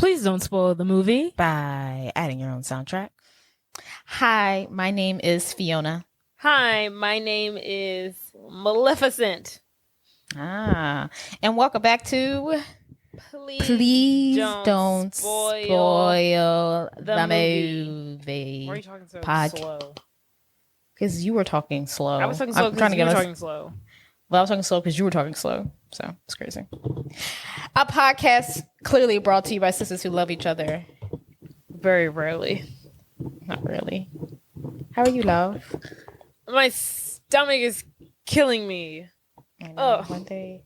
Please don't spoil the movie. By adding your own soundtrack. Hi, my name is Fiona. Hi, my name is Maleficent. And welcome back to Please Don't Spoil the movie. Why are you talking so slow? Because you were talking slow. I was talking slow because you were talking slow. Well, I was talking slow because you were talking slow. So it's crazy. Our podcast clearly brought to you by sisters who love each other. Very rarely. Not really. How are you, love? My stomach is killing me. I know. One day.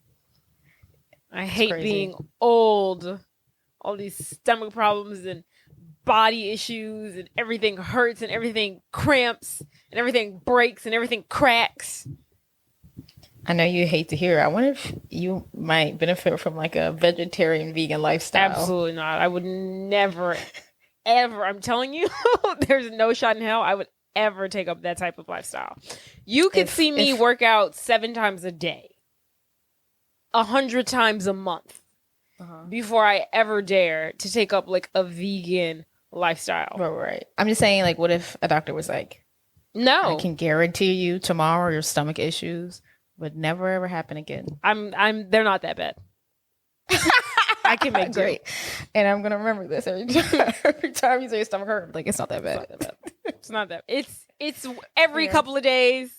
I hate being old. All these stomach problems and body issues and everything hurts and everything cramps and everything breaks and everything cracks. I know you hate to hear it. I wonder if you might benefit from like a vegetarian vegan lifestyle. Absolutely not. I would never, ever, I'm telling you, there's no shot in hell I would ever take up that type of lifestyle. You could see me work out 7 times a day, 100 times a month before I ever dare to take up like a vegan lifestyle. Right. I'm just saying, like, what if a doctor was like, no, I can guarantee you tomorrow your stomach issues would never ever happen again. They're not that bad. I can make great. And I'm gonna remember this every time you say your stomach hurt. Like, it's not that bad. It's not that bad. It's every couple of days,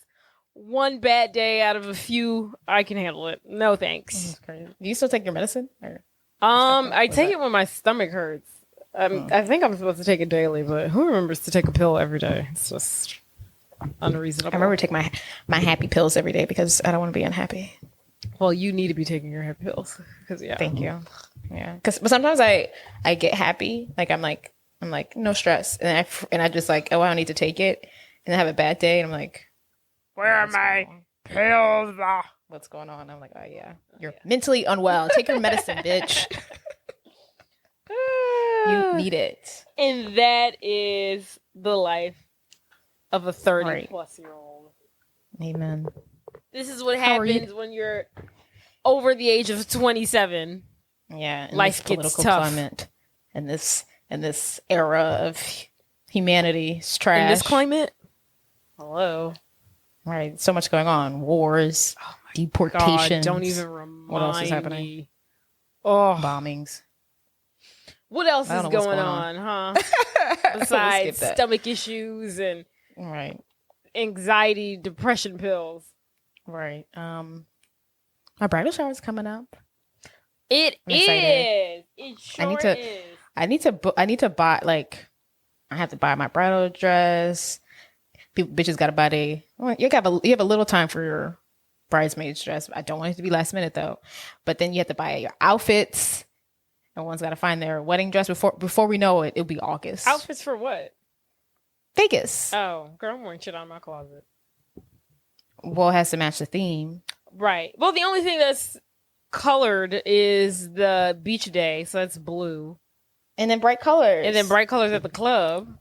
one bad day out of a few. I can handle it. No thanks. Do you still take your medicine? Or I take it when my stomach hurts. I think I'm supposed to take it daily, but who remembers to take a pill every day? It's just unreasonable. I remember to take my happy pills every day because I don't want to be unhappy. Well, you need to be taking your happy pills because Thank you. Yeah, but sometimes I get happy, like I'm like no stress, and I just like, oh, I don't need to take it, and I have a bad day, and I'm like, where are my pills? What's going on? I'm like, oh yeah, you're mentally unwell. Take your medicine, bitch. You need it. And that is the life of a 30-plus-year-old. Amen. This is what happens when you're over the age of 27. Yeah, life gets tough. Climate, and this era of humanity is trash. In this climate? Hello. Right, so much going on. Wars, deportations. God, don't even remind what else is happening? Me. Oh, bombings. What else is going on, huh? Besides stomach issues and anxiety, depression pills. Right. My bridal shower is coming up. It is. It sure is. I need to buy, like, I have to buy my bridal dress. Bitches got to buy you have a little time for your bridesmaid's dress. I don't want it to be last minute though. But then you have to buy your outfits. Everyone's got to find their wedding dress before we know it. It'll be August. Outfits for what? Vegas. Oh, girl, I'm wearing shit out of my closet. Well, it has to match the theme. Right. Well, the only thing that's colored is the beach day, so that's blue. And then bright colors. At the club.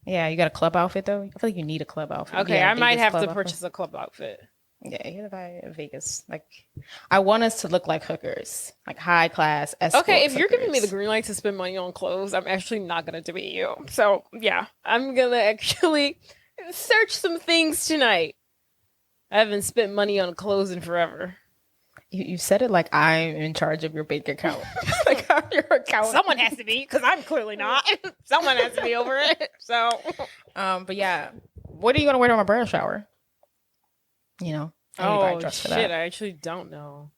Yeah, you got a club outfit though? I feel like you need a club outfit. Okay, I might have to purchase a club outfit. Yeah, you gotta buy a Vegas. Like, I want us to look like hookers, like high class escort. Okay, if hookers. you're giving me the green light to spend money on clothes, I'm actually not gonna debate you. So yeah, I'm gonna actually search some things tonight. I haven't spent money on clothes in forever. You said it like I'm in charge of your bank account. Like I'm your account. Someone has to be, because I'm clearly not. Someone has to be over it. So, but yeah, what are you gonna wear to my bridal shower? You know, shit, I actually don't know.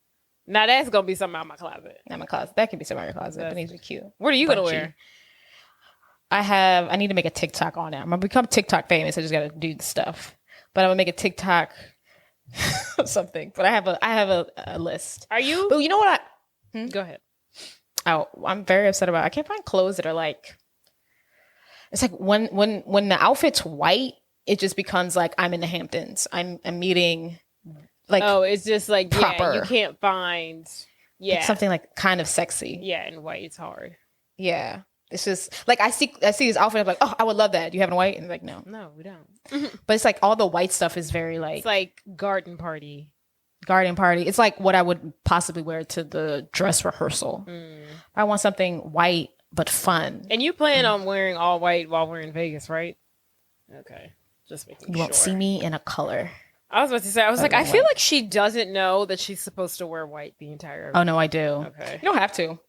Now that's gonna be something out of my closet. Not my closet. That could be something out of your closet. But it needs to be cute. What are you gonna wear? I need to make a TikTok on it. I'm gonna become TikTok famous. I just gotta do the stuff. But I'm gonna make a TikTok something. But I have a list. Are you? But you know what? Go ahead. Oh, I'm very upset about. I can't find clothes that are like. It's like when the outfit's white, it just becomes like I'm in the Hamptons. I'm meeting, like, it's just like proper. Yeah, you can't find it's something like kind of sexy. Yeah, in white it's hard. Yeah, it's just like I see this outfit. I'm like, oh, I would love that. Do you have it in white? And like, no, we don't. But it's like all the white stuff is very like it's like garden party. It's like what I would possibly wear to the dress rehearsal. I want something white but fun. And you plan on wearing all white while we're in Vegas, right? Okay. Just making sure. You won't see me in a color. I was about to say, I feel like she doesn't know that she's supposed to wear white the entire. Oh no, I do. Okay. You don't have to.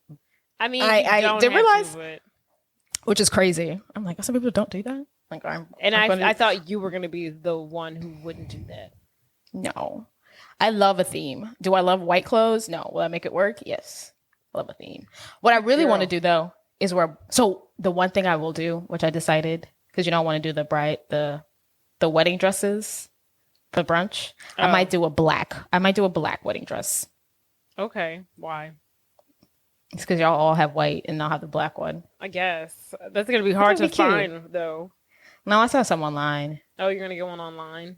I mean, I did realize, but... which is crazy. I'm like, some people don't do that. Like, I thought you were gonna be the one who wouldn't do that. No, I love a theme. Do I love white clothes? No. Will I make it work? Yes. I love a theme. What I really want to do though is so the one thing I will do, which I decided, because I want to do the wedding dresses for brunch. I might do a black wedding dress. Okay. Why? It's because y'all all have white and I'll have the black one. I guess that's gonna be hard to find though. No, I saw some online. Oh, you're gonna get one online?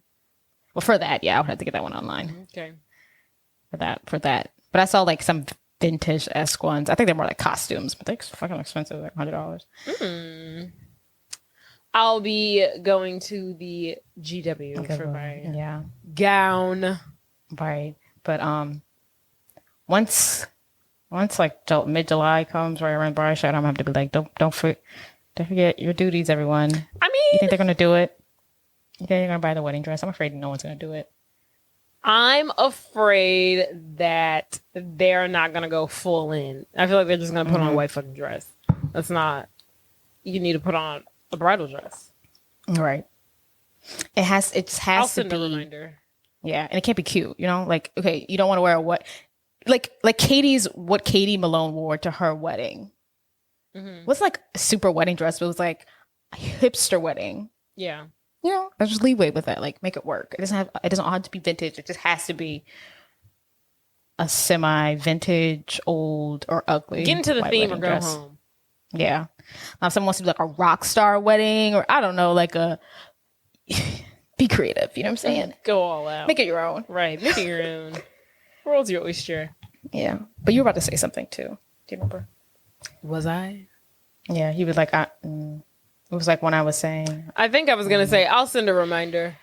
Well, for that, yeah, I would have to get that one online. Okay. For that. But I saw like some vintage-esque ones. I think they're more like costumes, but they're fucking expensive, like $100. I'll be going to the GW for my gown. Right. But once like mid-July comes, right around bridal shower, I'm gonna have to be like, don't forget your duties, everyone. I mean, you think they're gonna do it? You think they're gonna buy the wedding dress? I'm afraid no one's gonna do it. I'm afraid that they're not gonna go full in. I feel like they're just gonna put on a white fucking dress. That's not. You need to put on a bridal dress. Right. It has I'll to send be. a reminder. Yeah, and it can't be cute. Like, okay, you don't want to wear like what Katie Malone wore to her wedding. It was like a super wedding dress, but it was like a hipster wedding. Yeah. There's just leeway with that. Like, make it work. It doesn't have to be vintage. It just has to be a semi-vintage, old, or ugly. Get into the theme or go home. Yeah. Now, if someone wants to do like a rock star wedding, or I don't know, like be creative. You know what I'm saying? Go all out. Make it your own. Right. Make it your own. World's your oyster. Yeah. But you were about to say something too. Do you remember? Was I? Yeah. He was like, it was like when I was saying. I think I was going to say, I'll send a reminder.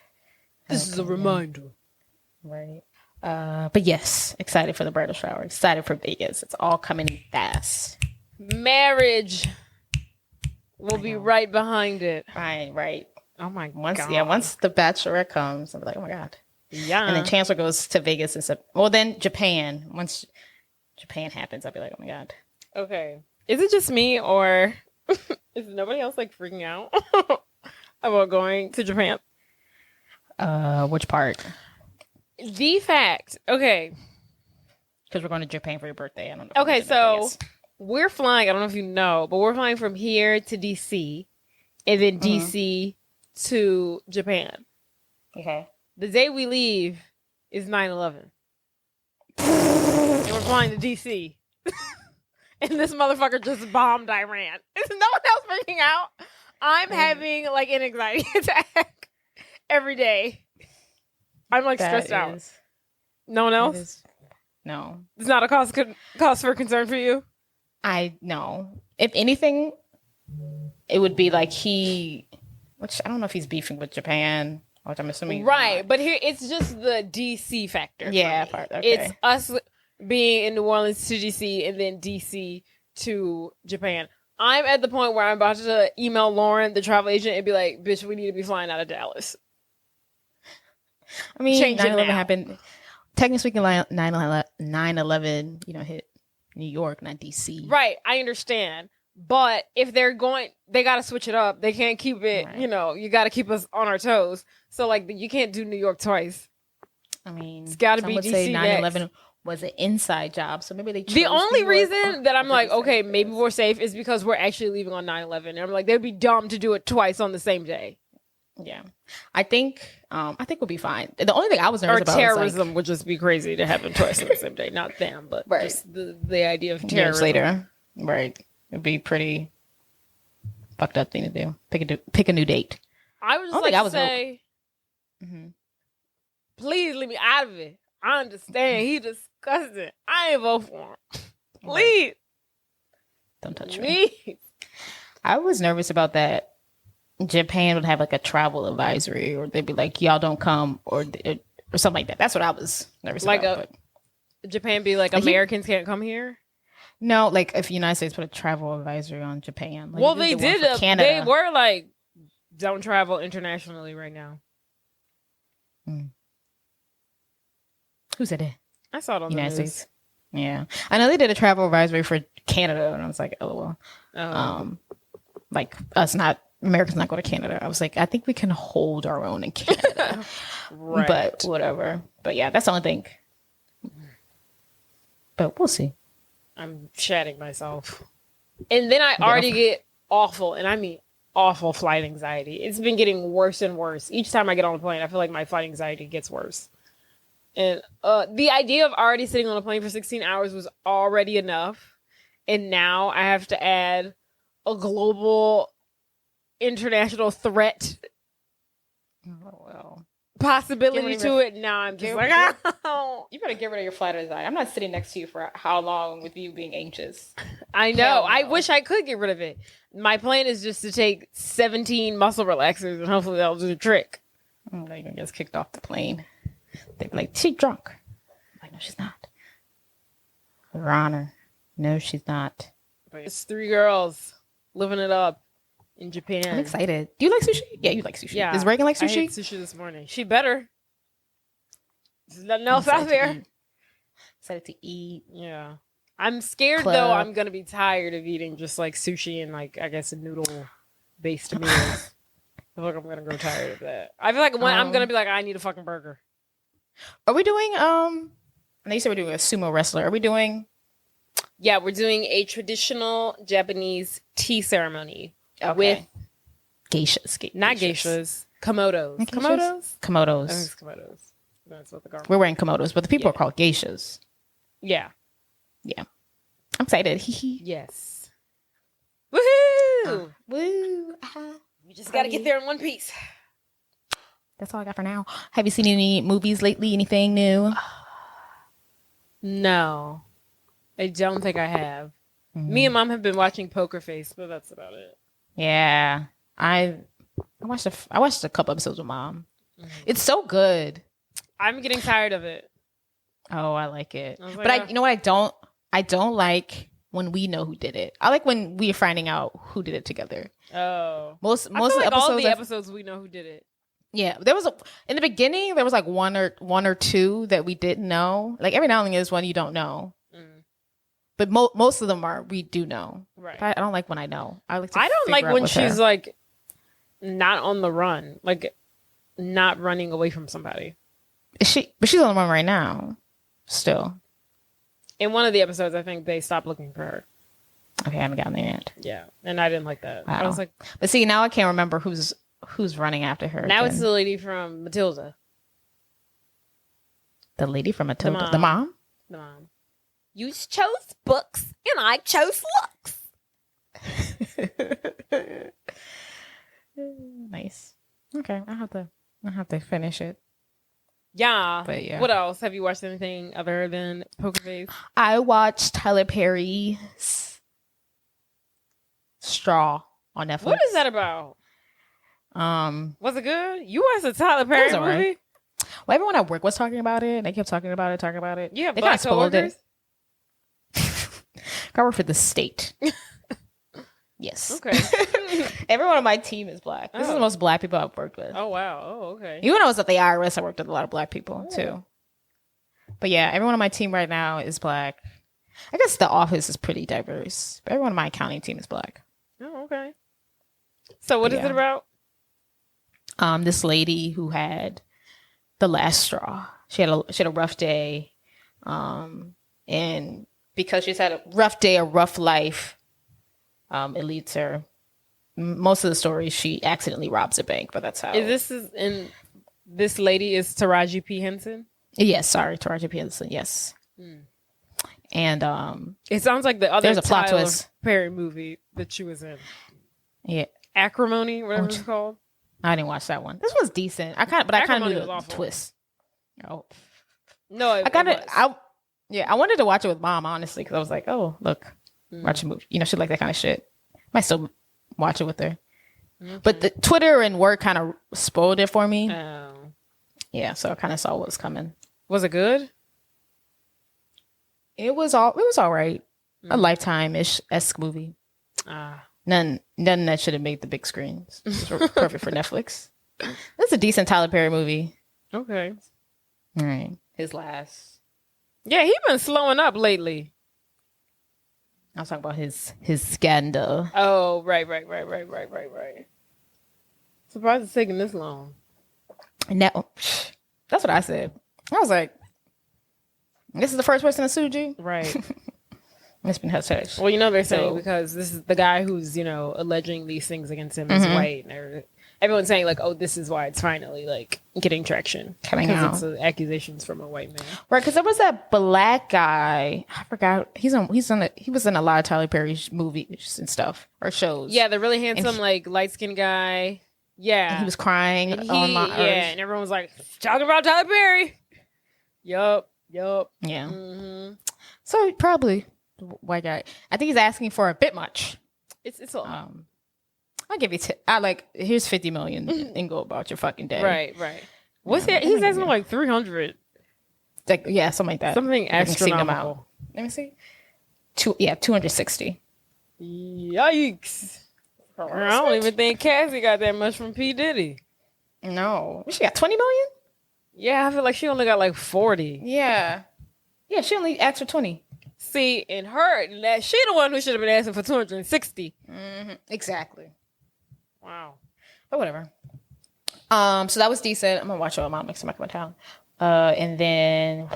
This is a reminder. Right. But yes, excited for the bridal shower. Excited for Vegas. It's all coming fast. Marriage will be right behind it. Right. Oh my God. Once the bachelorette comes, I'll be like, oh my God. Yeah. And then Chancellor goes to Vegas then Japan. Once Japan happens, I'll be like, oh my God. Okay. Is it just me or is nobody else like freaking out about going to Japan? Which part? The fact. Okay. Because we're going to Japan for your birthday. I don't know. Okay, so we're flying. I don't know if you know, but we're flying from here to DC and then DC to Japan. Okay. The day we leave is 9/11. And we're flying to DC. And this motherfucker just bombed Iran. Is no one else freaking out? I'm having like an anxiety attack every day. I'm like stressed out. No one else? No. It's not a cause for concern for you? I know. If anything, it would be like which I don't know if he's beefing with Japan, which I'm assuming. Right, but here it's just the DC factor. Yeah, part. Okay. It's us being in New Orleans to DC and then DC to Japan. I'm at the point where I'm about to email Lauren, the travel agent, and be like, bitch, we need to be flying out of Dallas. I mean, 9/11 happened. Technically speaking, 9/11, hit New York, not DC. Right, I understand. But if they're going, they got to switch it up. They can't keep it, right. You got to keep us on our toes. So, like, you can't do New York twice. I mean, it's got to be would DC say 9/11 next. Was an inside job, so maybe they chose the only New York reason that I'm like, okay, maybe we're safe is because we're actually leaving on 9/11. And I'm like, they'd be dumb to do it twice on the same day. Yeah, I think we'll be fine. The only thing I was nervous about terrorism would just be crazy to have them twice on the same day. Not them, but just the idea of terrorism. Years later, right? It'd be pretty fucked up thing to do. Pick a new date. I would just like to say, please leave me out of it. I understand he disgusting. I ain't vote for him. Please, don't touch me. I was nervous about that. Japan would have like a travel advisory, or they'd be like, "Y'all don't come," or something like that. That's what I was nervous about. Japan be like, Americans can't come here. No, like if the United States put a travel advisory on Japan. Like Well, they did. Canada. They were like, don't travel internationally right now. Who said it? I saw it on United the news. States. Yeah, I know they did a travel advisory for Canada, and I was like, oh Oh. like Americans not go to Canada. I was like, I think we can hold our own in Canada, Right. but whatever. But yeah, that's the only thing. But we'll see. I'm shatting myself. And then I already get awful, and I mean awful flight anxiety. It's been getting worse and worse. Each time I get on a plane, I feel like my flight anxiety gets worse. And the idea of already sitting on a plane for 16 hours was already enough. And now I have to add a global international threat possibility to it. Now I'm just like, oh. You better get rid of your flight anxiety. I'm not sitting next to you for how long with you being anxious. I know. I wish I could get rid of it. My plan is just to take 17 muscle relaxers and hopefully that'll do the trick. They're going to get kicked off the plane. They'd be like, she's drunk. I'm like, no, she's not. Your Honor. No, she's not. But it's 3 girls living it up in Japan. I'm excited. Do you like sushi? Yeah, you like sushi. Yeah. Does Reagan like I sushi? ate sushi this morning. She better. There's nothing else out there. Excited to eat. Yeah. I'm scared though I'm going to be tired of eating just like sushi and like, I guess, noodle based meals. I feel like I'm going to grow tired of that. I feel like when I'm going to be like, I need a fucking burger. Are we doing, I know you said we're doing a sumo wrestler. Are we doing? Yeah, we're doing a traditional Japanese tea ceremony with geishas. Not geishas, komodos. Komodos? Komodos. I think it's komodos. That's what the girl. We're wearing komodos, but the people are called geishas. Yeah. Yeah. I'm excited. Yes. Woohoo! Woo! You just got to get there in one piece. That's all I got for now. Have you seen any movies lately? Anything new? No. I don't think I have. Me and Mom have been watching Poker Face, but that's about it. Yeah. I watched a couple episodes with Mom. It's so good. I'm getting tired of it. Oh, I like it. But you know what I don't like when we know who did it. I like when we are finding out who did it together. Oh. Most of the episodes, all the episodes we know who did it. Yeah, there was in the beginning there was like one or two that we didn't know. Like every now and then there's one you don't know, but most of them we do know. Right. But I don't like when I know. I don't like when she's like not on the run, like not running away from somebody. But she's on the run right now, still. In one of the episodes, I think they stopped looking for her. Okay, I haven't gotten there yet. Yeah, and I didn't like that. Wow. I was like, but see, now I can't remember who's running after her. Now it's the lady from Matilda. The lady from Matilda. The mom? The mom. You chose books and I chose looks. Nice. Okay, I have to finish it. Yeah. But yeah. What else? Have you watched anything other than Poker Face? I watched Tyler Perry's Straw on Netflix. What is that about? Was it good? You watched a Tyler Perry movie? Right. Well, everyone at work was talking about it. They kept talking about it. You have they black coworkers? I work for the state. Yes. Okay. Everyone on my team is black. This is the most black people I've worked with. Oh, wow. Oh, okay. Even when I was at the IRS, I worked with a lot of black people too. But yeah, everyone on my team right now is black. I guess the office is pretty diverse, but everyone on my accounting team is black. Oh, okay. So what is it about? This lady who had the last straw. She had a rough day, and because she's had a rough day, a rough life, it leads her. Most of the story, she accidentally robs a bank, but that's how. This lady is Taraji P. Henson? Yes, sorry, Taraji P. Henson. Yes, and it sounds like the other there's a plot Tyler twist. Perry movie that she was in. Yeah, Acrimony, whatever it's called. I didn't watch that one. This was decent. I kind of knew the twist. Oh no, I wanted to watch it with Mom honestly because I was like, oh look, watch a movie. You know, she like that kind of shit. Might still watch it with her, but the Twitter and work kind of spoiled it for me. Oh, yeah, so I kind of saw what was coming. Was it good? It was all right. a Lifetime-ish-esque movie. None that should have made the big screens. Perfect for Netflix. That's a decent Tyler Perry movie. Okay. All right. His last. Yeah, he been slowing up lately. I was talking about his scandal. Oh, right. Surprised it's taking this long. No, that's what I said. I was like, this is the first person that sued you? Right. It's been hush hush. Well, they're saying because this is the guy who's, alleging these things against him is white. And everyone's saying, like, oh, this is why it's finally, like, getting traction. Coming out. Because it's accusations from a white man. Right, because there was that black guy. I forgot. He was in a lot of Tyler Perry's movies and stuff, or shows. Yeah, the really handsome, like, light-skinned guy. Yeah. And he was crying online. Yeah, and everyone was like, talking about Tyler Perry. Yup. Yeah. Mm-hmm. So, probably... white guy. I think he's asking for a bit much. It's all. I'll give you. Here's $50 million and go about your fucking day. Right. What's he? He's asking like 300. Like something like that. Something astronomical. Let me see. 260. Yikes! I don't even think Cassie got that much from P Diddy. No, she got 20 million. Yeah, I feel like she only got like 40. Yeah, she only asked for 20. See, and she the one who should have been asking for 260. Mm-hmm. Exactly. Wow. But whatever. So that was decent. I'm gonna watch it with Mom next time I come to town. And then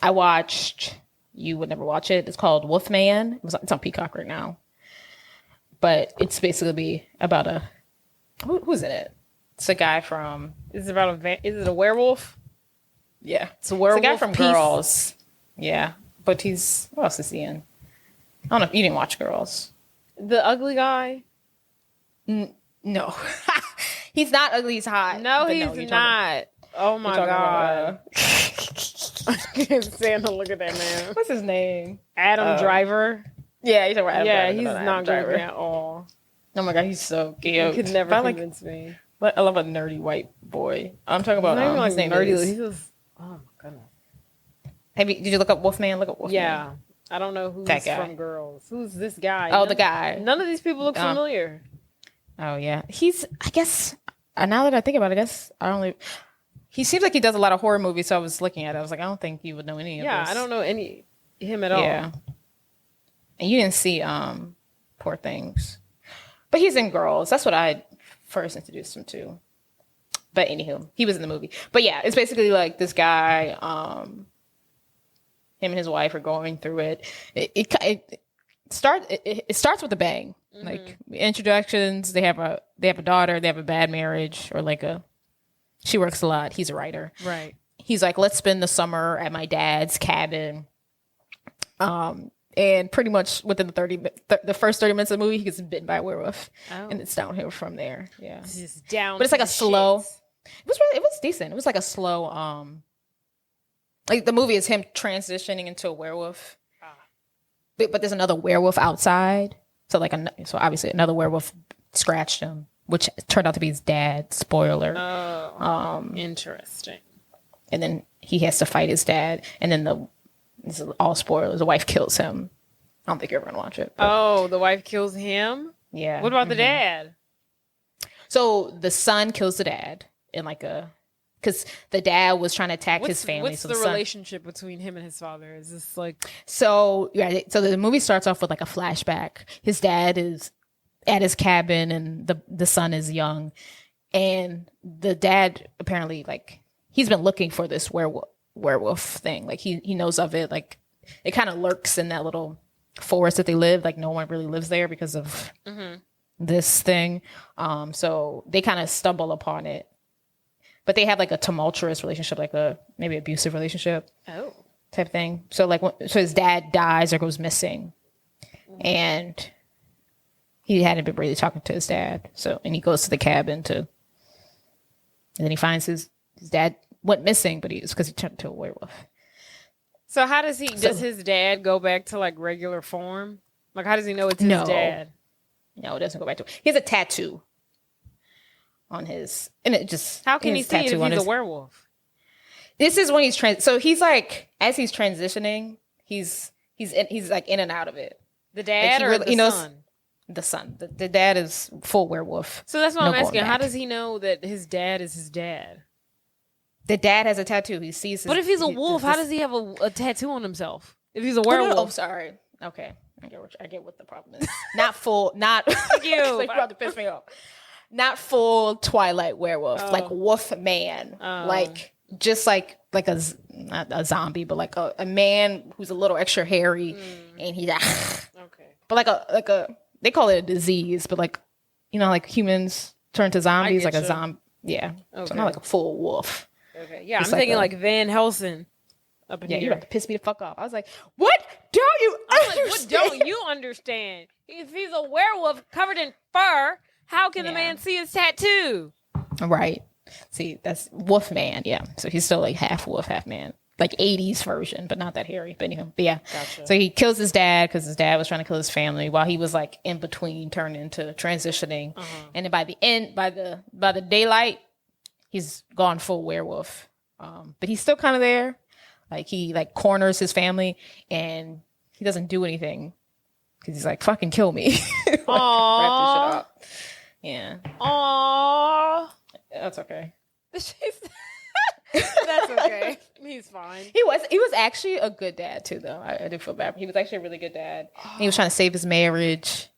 I watched. You would never watch it. It's called Wolfman. It's on Peacock right now. But it's basically about a who's in it? It's a guy from. Is it a werewolf? Yeah, it's a werewolf. It's a guy from Girls. Yeah. But what else is he in? I don't know if you didn't watch Girls. The ugly guy? No. He's not ugly, he's hot. No, he's not. Oh my God. I can't stand to look at that man. What's his name? Adam Driver. Yeah, he's Adam Driver. Yeah, he's not good at all. Oh my God, he's so cute. You could never convince me. I love a nerdy white boy. I'm talking about his name nerdy. He's just, oh my goodness. Did you look up Wolfman? Look up Wolfman. Yeah. I don't know who's from Girls. Who's this guy? The guy. None of these people look familiar. Oh, yeah. I guess, now that I think about it, he seems like he does a lot of horror movies, so I was looking at it. I was like, I don't think you would know any of this. Yeah, I don't know him at all. Yeah. And you didn't see Poor Things. But he's in Girls. That's what I first introduced him to. But anywho, he was in the movie. But yeah, it's basically like this guy... him and his wife are going through it. It starts with a bang. Mm-hmm. Like introductions. They have a daughter. They have a bad marriage, or she works a lot. He's a writer. Right. He's like, let's spend the summer at my dad's cabin. And pretty much within the first 30 minutes of the movie, he gets bitten by a werewolf, and it's downhill from there. Yeah, it's just down. But it's like a slow. It was decent. It was like a slow. Like the movie is him transitioning into a werewolf, but there's another werewolf outside. So obviously another werewolf scratched him, which turned out to be his dad. Spoiler. Oh, interesting. And then he has to fight his dad, and then this is all spoilers. The wife kills him. I don't think you're ever gonna watch it. Oh, the wife kills him. Yeah. What about the dad? So the son kills the dad in because the dad was trying to attack his family. What's the relationship between him and his father? Is this like... So the movie starts off with like a flashback. His dad is at his cabin and the son is young. And the dad apparently he's been looking for this werewolf thing. Like he knows of it. Like it kind of lurks in that little forest that they live. Like no one really lives there because of this thing. So they kind of stumble upon it. But they have like a tumultuous relationship, like a maybe abusive relationship, type thing. So so his dad dies or goes missing, and he hadn't been really talking to his dad. And he goes to the cabin and then he finds his dad went missing, but it's because he turned into a werewolf. So how does does his dad go back to like regular form? Like how does he know it's his dad? No, it doesn't go back to. He has a tattoo on his, and it just how can he see it if he's a werewolf? This is when he's so he's like as he's transitioning, he's He's like in and out of it. The dad or the son? The son. The dad is full werewolf. So that's what I'm asking. How does he know that his dad is his dad? The dad has a tattoo. He sees his... But if he's a wolf, how does he have a tattoo on himself? If he's a werewolf. Oh, sorry. Okay. I get what the problem is. Not full... Not... Thank you. You're about to piss me off. Not full Twilight werewolf. Like wolf man. Like... Just like not a zombie, but like a man who's a little extra hairy, and he's okay. But like a they call it a disease, but like like humans turn to zombies, like a zombie. Yeah, okay. So not like a full wolf. Okay, yeah, I'm thinking like Van Helsing. Up in here. You're about to piss me the fuck off. I was like, what don't you understand? What don't you understand? If he's a werewolf covered in fur, how can the man see his tattoo? Right. See, that's Wolfman, yeah. So he's still like half wolf, half man. Like 80s version, but not that hairy. But anyway, yeah. Gotcha. So he kills his dad because his dad was trying to kill his family while he was like in between turning into transitioning. And then by the end, by the daylight, he's gone full werewolf. But he's still kind of there. Like he like corners his family and he doesn't do anything because he's like, fucking kill me. Like, wrap this shit up. Yeah. Aww. That's okay. That's okay. He's fine. He was actually a good dad too, though. I do feel bad. He was actually a really good dad. He was trying to save his marriage.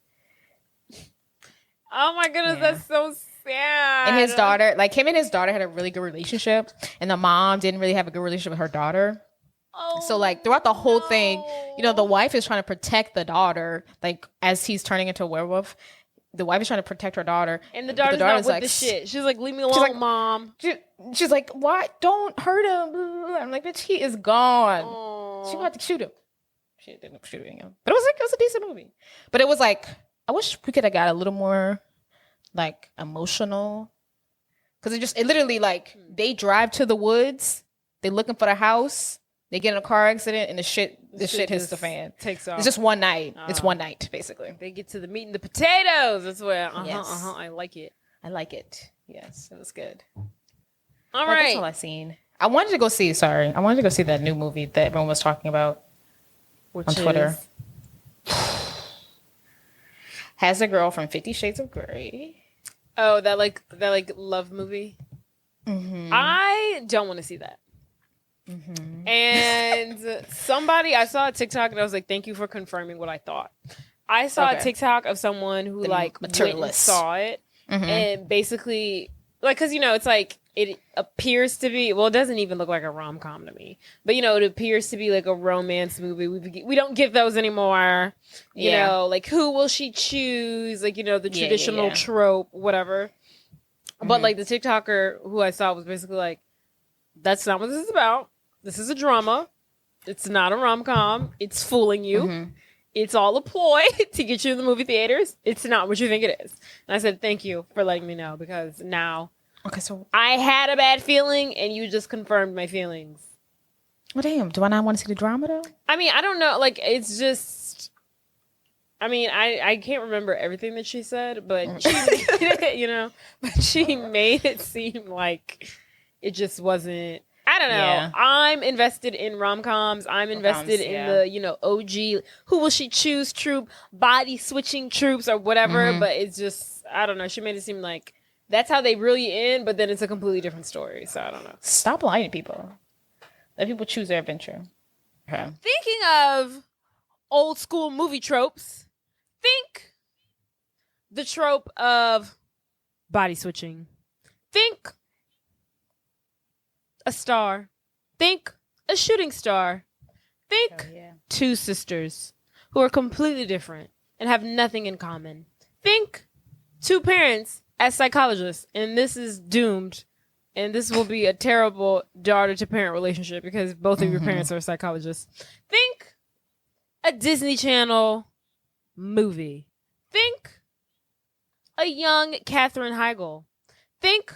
Oh my goodness, that's so sad. And his daughter, like him and his daughter had a really good relationship, and the mom didn't really have a good relationship with her daughter. Oh, so like throughout the whole thing, the wife is trying to protect the daughter, like as he's turning into a werewolf. The wife is trying to protect her daughter. And the daughter's not with the shit. She's like, leave me alone, like, Mom. She's like, why? Don't hurt him. I'm like, bitch, he is gone. Aww. She got to shoot him. She didn't shoot him. But it was a decent movie. But it was like, I wish we could have got a little more like emotional. Because it literally like, they drive to the woods. They're looking for the house. They get in a car accident and the shit hits the fan. Takes off. It's just one night. It's one night, basically. They get to the meat and the potatoes. That's where, I like it. I like it. Yes, it was good. All right. That's all I've seen. I wanted to go see that new movie that everyone was talking about on Twitter. Has a girl from 50 Shades of Grey. Oh, that love movie? Mm-hmm. I don't want to see that. Mm-hmm. And I saw a TikTok and I was like, thank you for confirming what I thought. I saw a TikTok of someone who went and saw it and basically like, cause it's like, it appears to be, well, it doesn't even look like a rom-com to me, but it appears to be like a romance movie. We don't get those anymore. You know, like who will she choose? Like, the traditional trope, whatever. Mm-hmm. But like the TikToker who I saw was basically like, that's not what this is about. This is a drama. It's not a rom-com. It's fooling you. Mm-hmm. It's all a ploy to get you in the movie theaters. It's not what you think it is. And I said, thank you for letting me know because now so I had a bad feeling and you just confirmed my feelings. Well, damn. Do I not want to see the drama though? I mean, I don't know. Like, it's just, I mean, I can't remember everything that she said, but she but she made it seem like it just wasn't. I don't know. Yeah. I'm invested in rom-coms. I'm invested in the, OG, who will she choose troop, body switching troops or whatever. Mm-hmm. But it's just, I don't know. She made it seem like that's how they really end, but then it's a completely different story. So I don't know. Stop lying to people. Let people choose their adventure. Okay. Thinking of old school movie tropes, think the trope of body switching. Think a star. Think a shooting star. Think two sisters who are completely different and have nothing in common. Think two parents as psychologists, and this is doomed, and this will be a terrible daughter-to-parent relationship because both of your parents are psychologists. Think a Disney Channel movie. Think a young Katherine Heigl. Think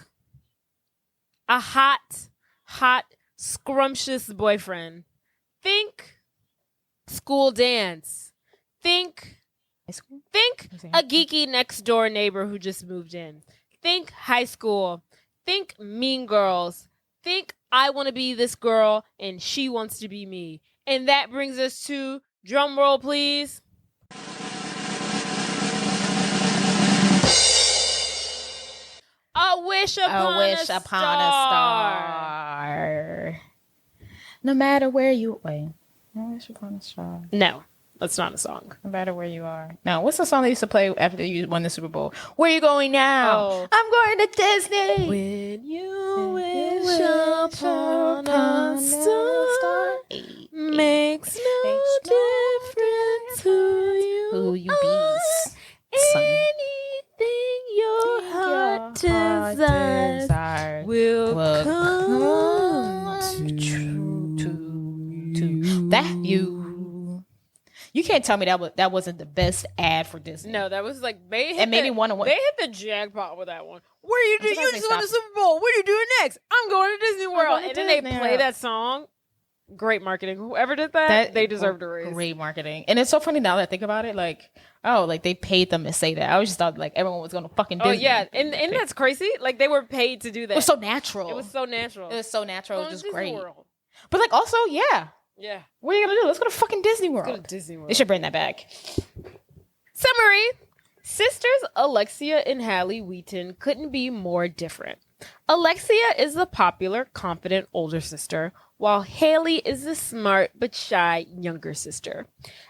a hot, scrumptious boyfriend. Think school dance. Think a geeky next door neighbor who just moved in. Think high school. Think Mean Girls. Think I want to be this girl and she wants to be me. And that brings us to Drum roll, please. A wish upon a star. No matter where you wait. A wish upon a star. No, that's not a song. No matter where you are. No, what's the song they used to play after you won the Super Bowl? Where are you going now? Oh. I'm going to Disney. When you wish upon a star, makes no difference who you bees. Anything your heart desires will come to that you can't tell me that wasn't the best ad for Disney. No, that was like they hit the jackpot with that one. What are you doing? You just won the Super Bowl. What are you doing next? I'm going to Disney World. And then they play that song. Great marketing. Whoever did that they deserved a raise. Great marketing. And it's so funny now that I think about it, like, they paid them to say that. I always just thought like everyone was going to fucking Disney. Oh yeah, and that's crazy. Like they were paid to do that. It was so natural. It was so natural. It was just Disney great. World. But like also, yeah. What are you gonna do? Let's go to fucking Disney World. Let's go to Disney World. They should bring that back. Summary. Sisters Alexia and Haley Wheaton couldn't be more different. Alexia is the popular, confident older sister, while Haley is the smart but shy younger sister.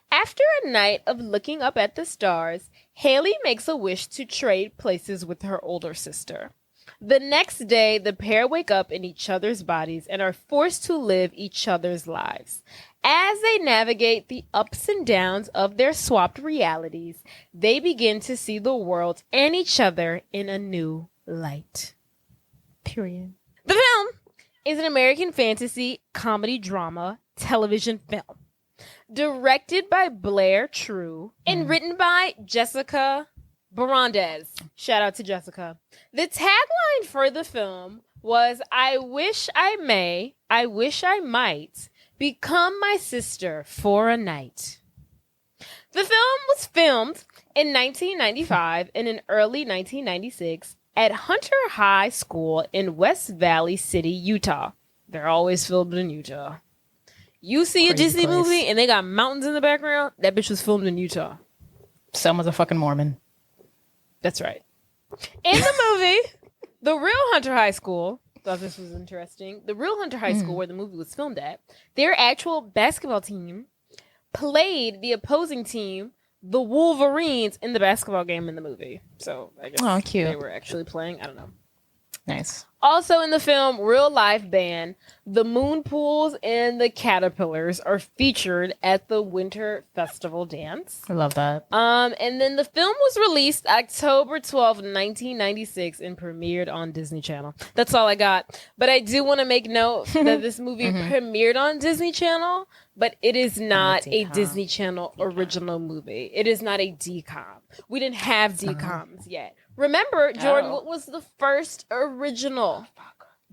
After a night of looking up at the stars, Haley makes a wish to trade places with her older sister. The next day, the pair wake up in each other's bodies and are forced to live each other's lives. As they navigate the ups and downs of their swapped realities, they begin to see the world and each other in a new light. Period. The film is an American fantasy comedy drama television film. Directed by Blair True and written by Jessica Barandes. Shout out to Jessica. The tagline for the film was, I wish I might become my sister for a night. The film was filmed in 1995 and in early 1996 at Hunter High School in West Valley City, Utah. They're always filmed in Utah. You see a Disney movie and they got mountains in the background, that bitch was filmed in Utah. Someone's a fucking Mormon. That's right. In the movie, the real Hunter High School, thought this was interesting, the real Hunter High School where the movie was filmed at, their actual basketball team played the opposing team, the Wolverines, in the basketball game in the movie. So I guess cute. They were actually playing. I don't know. Nice. Also in the film, real life band, the Moon Pools and the Caterpillars are featured at the Winter Festival dance. I love that. And then the film was released October 12th, 1996 and premiered on Disney Channel. That's all I got. But I do want to make note that this movie premiered on Disney Channel, but it is not a Disney Channel original movie. It is not a DCOM. We didn't have DCOMs yet. Remember, Jordan, what was the first original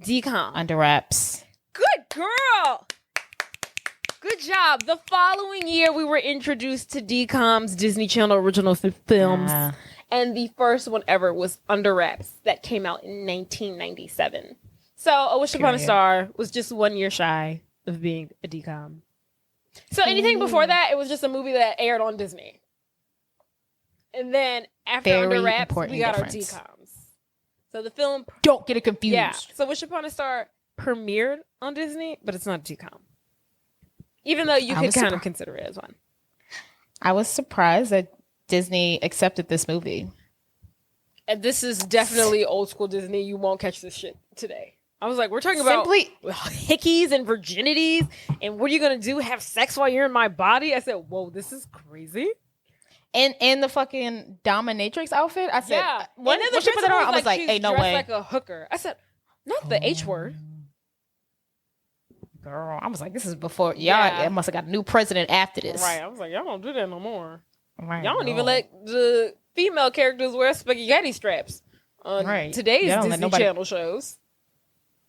DCOM? Under Wraps. Good girl. Good job. The following year, we were introduced to DCOM's Disney Channel original films. And the first one ever was Under Wraps that came out in 1997. So A Wish Upon a Star was just 1 year shy of being a DCOM. So anything before that, it was just a movie that aired on Disney. And then after Under Wraps, we got our DCOMs. So the film... Don't get it confused. Yeah. So Wish Upon a Star premiered on Disney, but it's not a DCOM. Even though you could kind of consider it as one. I was surprised that Disney accepted this movie. And this is definitely old school Disney. You won't catch this shit today. I was like, we're talking about hickeys and virginities, and what are you going to do? Have sex while you're in my body? I said, whoa, this is crazy. And the fucking dominatrix outfit, I said, yeah. When she put it on, I was like, hey, no way. Like a hooker. I said, not the H word. Girl, I was like, this is before. Y'all must have got a new president after this. Right. I was like, y'all don't do that no more. Right, y'all don't even let the female characters wear spaghetti straps on today's Disney Channel shows.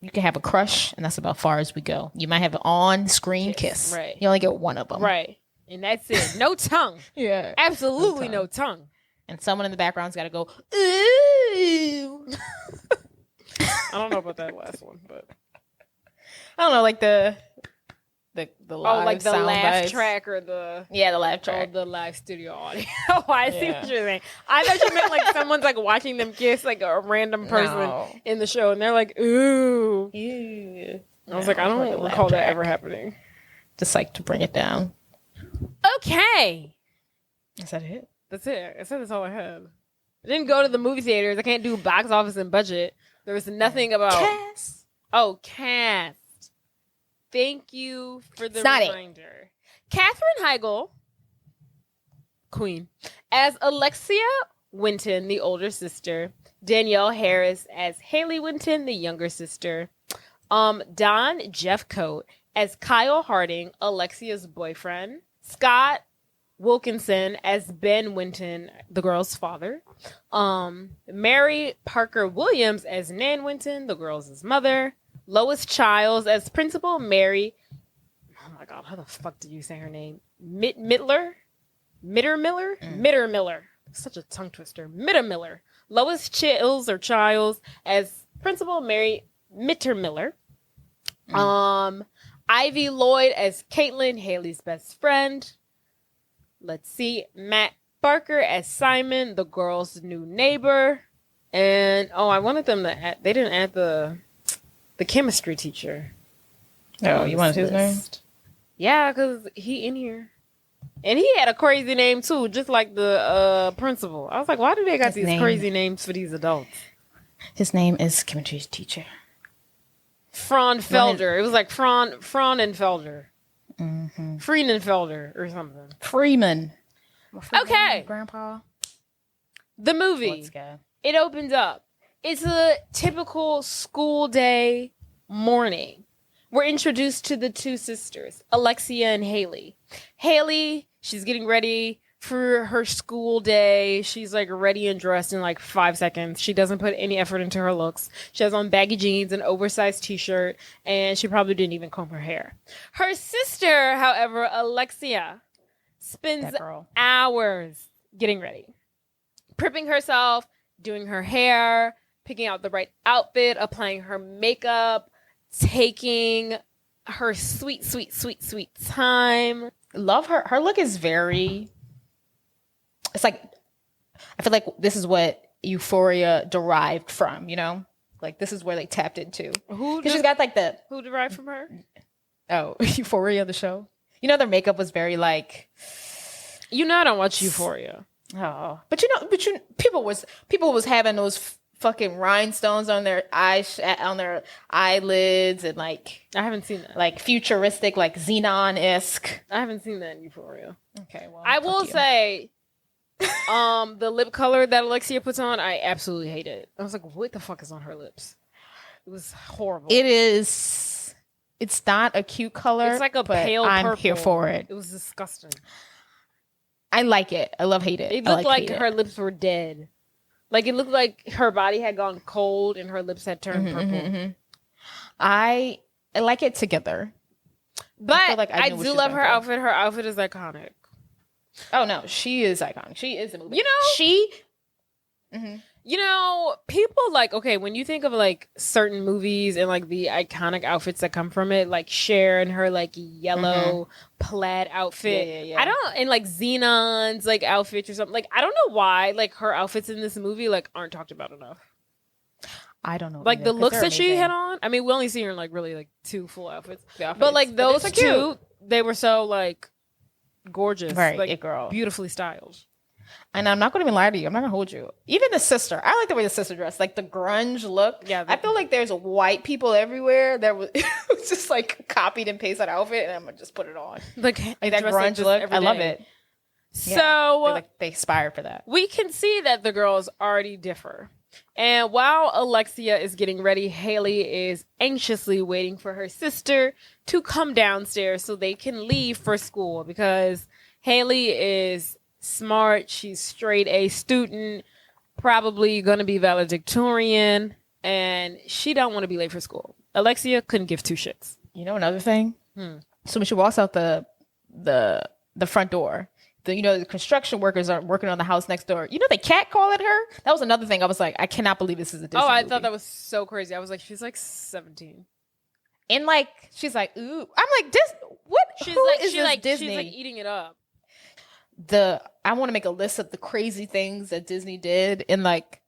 You can have a crush, and that's about far as we go. You might have an on-screen kiss. Right. You only get one of them. Right. And that's it. No tongue. Yeah. Absolutely no tongue. And someone in the background's got to go, ooh. I don't know about that last one, but I don't know, like the the live like the sound laugh bites. track or the the laugh track. the live studio audio. I see what you're saying. I thought you meant like someone's like watching them kiss like a random person in the show, and they're like, ooh. Ew. I was like, I don't recall that ever happening. Just like to bring it down. Okay. Is that it? That's it. I said that's all I had. I didn't go to the movie theaters. I can't do box office and budget. There was nothing about Cast. Oh, cast. Thank you for the Snotty. reminder. Katherine Heigl, Queen, as Alexia Winton, the older sister. Danielle Harris as Haley Winton, the younger sister. Don Jeffcoat as Kyle Harding, Alexia's boyfriend. Scott Wilkinson as Ben Winton, the girl's father. Mary Parker Williams as Nan Winton, the girl's mother. Lois Childs as Principal Mary. Oh my God, how the fuck did you say her name? Mittermiller? Mittermiller. Such a tongue twister. Mittermiller. Lois Childs as Principal Mary Mittermiller. Ivy Lloyd as Caitlin, Haley's best friend. Let's see. Matt Barker as Simon, the girl's new neighbor. And I wanted them to add, they didn't add the chemistry teacher. Oh, you wanted his name? Yeah, because he in here. And he had a crazy name too, just like the principal. I was like, why do they got these crazy names for these adults? His name is chemistry teacher. Fraunfelder. It was like Fraunenfelder. Mm-hmm. Friedenfelder or something. Freeman. Okay. Grandpa. The movie. Let's go. It opens up. It's a typical school day morning. We're introduced to the two sisters, Alexia and Haley. Haley, she's getting ready for her school day. She's like ready and dressed in like 5 seconds. She doesn't put any effort into her looks. She has on baggy jeans, an oversized t-shirt, and she probably didn't even comb her hair. Her sister, however, Alexia, spends hours getting ready, prepping herself, doing her hair, picking out the right outfit, applying her makeup, taking her sweet time. Love her. Her look is very... It's like, I feel like this is what Euphoria derived from, you know? Like, this is where they tapped into. Because she's got like the... Who derived from her? Oh, Euphoria, the show. You know, their makeup was very like... You know I don't watch Euphoria. Oh. But people was having those fucking rhinestones on their eyelids and like... I haven't seen that. Like futuristic, like Xenon-esque. I haven't seen that in Euphoria. Okay, well... I will say... the lip color that Alexia puts on, I absolutely hate it. I was like, what the fuck is on her lips? It was horrible. It is. It's not a cute color. It's like a pale I'm purple. here for it. It was disgusting. I like it. I love hate it. It looked like her lips were dead. Like it looked like her body had gone cold and her lips had turned purple. Mm-hmm. I like it together. But I do love her outfit. Her outfit is iconic. Oh no, she is iconic. She is a movie. You know, you know, people like, okay, when you think of like certain movies and like the iconic outfits that come from it, like Cher and her like yellow plaid outfit. Yeah. I don't, and like Xenon's like outfits or something. Like I don't know why like her outfits in this movie like aren't talked about enough. I don't know. Like the looks that she had on. I mean, we only see her in like really like 2 full outfits. But like those two, they were so like gorgeous, right? Like girl, beautifully styled. And I'm not going to even lie to you. I'm not going to hold you. Even the sister, I like the way the sister dressed, like the grunge look. Yeah, I feel like there's white people everywhere that was just like copied and pasted that outfit, and I'm gonna just put it on. Like that grunge look, I love it. So they aspire for that. We can see that the girls already differ. And while Alexia is getting ready, Haley is anxiously waiting for her sister to come downstairs so they can leave for school because Haley is smart. She's straight A student, probably going to be valedictorian, and she don't want to be late for school. Alexia couldn't give 2 shits. You know another thing? So when she walks out the front door, the construction workers are working on the house next door. You know, they catcalling her. That was another thing. I was like, I cannot believe this is a Disney movie. Thought that was so crazy. I was like, she's like 17. And like, she's like, ooh. I'm like, this, what? She's Who like, is this she's Disney? like eating it up. I want to make a list of the crazy things that Disney did. And like,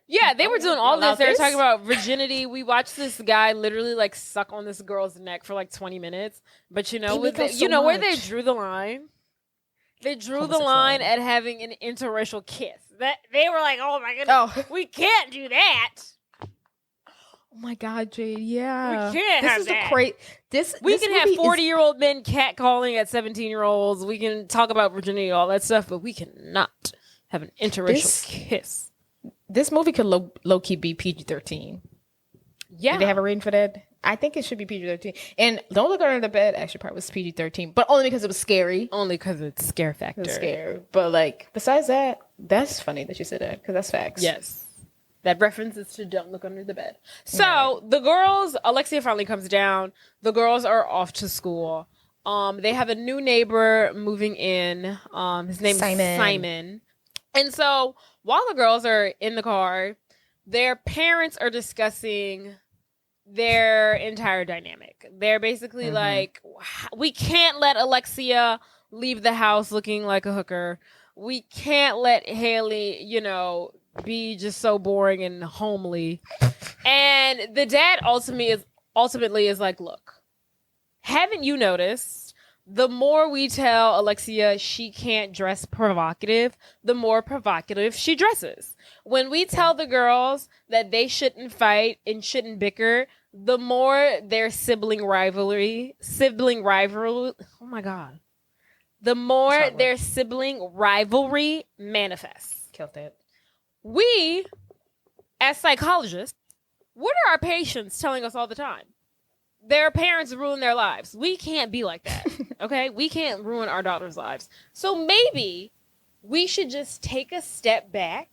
yeah, they were doing all this. They were talking this? about virginity. We watched this guy literally like suck on this girl's neck for like 20 minutes. But you know, where they drew the line? They drew the line at having an interracial kiss. That they were like, oh my goodness, we can't do that. Oh my God, Jade, yeah. We can't have that. We can have 40-year-old men catcalling at 17-year-olds. We can talk about virginity, all that stuff, but we cannot have an interracial kiss. This movie could low-key be PG-13. Yeah. Did they have a rating for that? I think it should be PG-13. And Don't Look Under the Bed actually probably was PG-13, but only because it was scary. Only because it's scare factor. It's scary. But like, besides that, that's funny that you said that, because that's facts. Yes. That references to Don't Look Under the Bed. So the girls, Alexia finally comes down. The girls are off to school. They have a new neighbor moving in. His name is Simon. And so while the girls are in the car, their parents are discussing their entire dynamic. They're basically like, we can't let Alexia leave the house looking like a hooker. We can't let Haley, be just so boring and homely. And the dad ultimately is like, look, haven't you noticed, the more we tell Alexia she can't dress provocative, the more provocative she dresses. When we tell the girls that they shouldn't fight and shouldn't bicker, the more their sibling rivalry, oh my God, the more their sibling rivalry manifests. Killed it. We, as psychologists, what are our patients telling us all the time? Their parents ruin their lives. We can't be like that, okay? We can't ruin our daughter's lives. So maybe we should just take a step back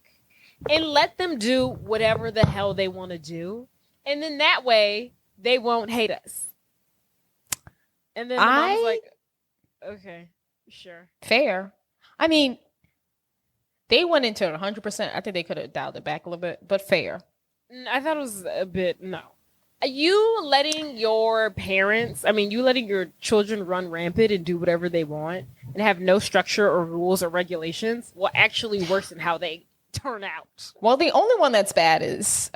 and let them do whatever the hell they want to do. And then that way, they won't hate us. And then the mom's like, okay, sure. Fair. I mean, they went into it 100%. I think they could have dialed it back a little bit, but fair. I thought it was a bit, no. You letting your children run rampant and do whatever they want and have no structure or rules or regulations will actually worsen how they turn out. Well, the only one that's bad is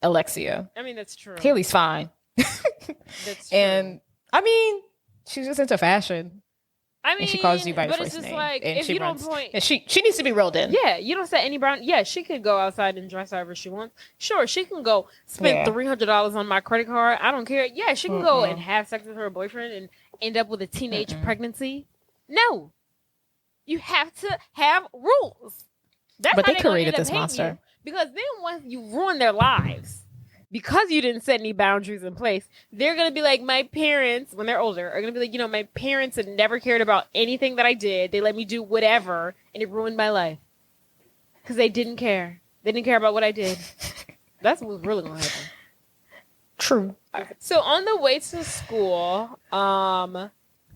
Alexia. I mean, that's true. Haley's fine. That's true. And, I mean, she's just into fashion. I mean, and she calls you by your but first it's just name. like, and if she you runs, don't point... And she needs to be reeled in. Yeah, you don't set any bound... Yeah, she could go outside and dress however she wants. Sure, she can go spend $300 on my credit card. I don't care. Yeah, she can go and have sex with her boyfriend and end up with a teenage pregnancy. No. You have to have rules. That's but how they created this monster. Because then once you ruin their lives, because you didn't set any boundaries in place, they're going to be like, my parents, when they're older, are going to be like, my parents had never cared about anything that I did. They let me do whatever, and it ruined my life. Because they didn't care. They didn't care about what I did. That's what's really going to happen. True. So on the way to school,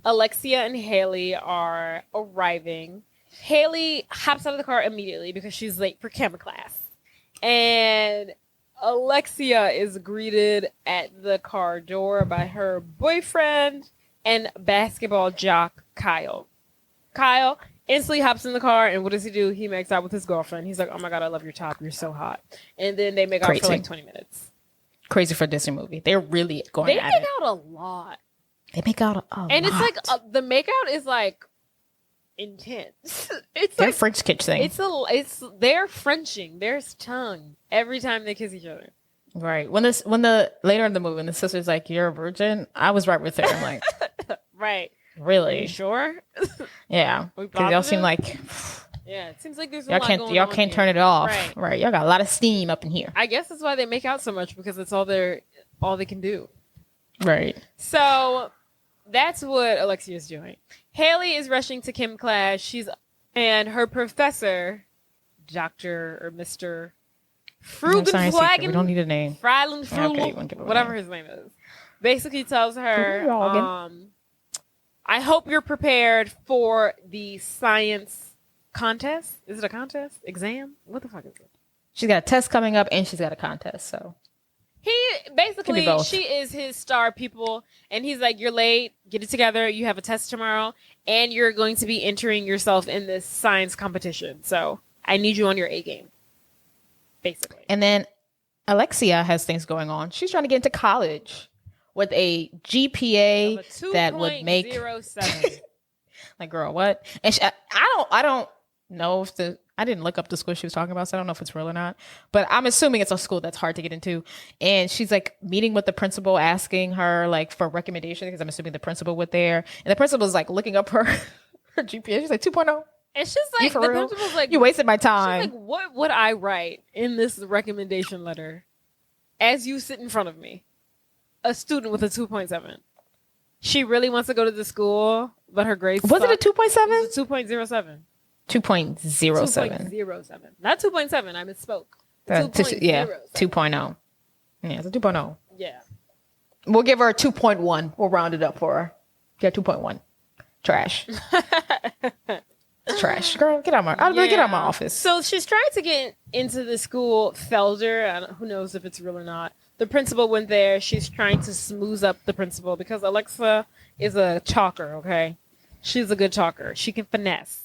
Alexia and Haley are arriving. Haley hops out of the car immediately because she's late for chem class. And Alexia is greeted at the car door by her boyfriend and basketball jock, Kyle. Kyle instantly hops in the car, and what does he do? He makes out with his girlfriend. He's like, oh my God, I love your top. You're so hot. And then they make out for like 20 minutes. Crazy for a Disney movie. They're really going at it. They make out a lot. They make out a lot. And it's like, the makeout is like intense. It's they're like French kissing. They're Frenching. There's tongue every time they kiss each other. Right. When the later in the movie, when the sister's like, "You're a virgin," I was right with her. I'm like, right. Really? Are you sure? Yeah. Because y'all seem like. Yeah, it seems like there's a lot going on. Y'all can't turn it off. Right. Y'all got a lot of steam up in here. I guess that's why they make out so much, because it's all they can do. Right. So that's what Alexia is doing. Haley is rushing to chem class. And her professor, Dr. or Mr. Frugenflagen. We don't need a name. Fryland Frugel, whatever his name is. Basically tells her, I hope you're prepared for the science contest. Is it a contest? Exam? What the fuck is it? She's got a test coming up and she's got a contest, so. He basically, she is his star pupil, and he's like, you're late, get it together, you have a test tomorrow, and you're going to be entering yourself in this science competition. So I need you on your A game, basically. And then Alexia has things going on. She's trying to get into college with a GPA that would make 0.07. Like, girl, what? And I don't know if I didn't look up the school she was talking about, so I don't know if it's real or not. But I'm assuming it's a school that's hard to get into. And she's like meeting with the principal, asking her like for recommendation, because I'm assuming the principal was there. And the principal is like looking up her GPA. She's like 2.0. And she's like, the principal's like, you wasted my time. She's like, what would I write in this recommendation letter as you sit in front of me? A student with a 2.7. She really wants to go to the school, but her grades was suck. it a 2.7? It was a 2.07. 2.07. 2.07. Not 2.7. I misspoke. 2.0. Yeah, 2.0. Yeah, it's a 2.0. Yeah. We'll give her a 2.1. We'll round it up for her. Get 2.1. Trash. Trash. Girl, get out of my, get out of my office. So she's trying to get into the school Felder. Who knows if it's real or not. The principal went there. She's trying to smooth up the principal because Alexa is a talker, okay? She's a good talker. She can finesse.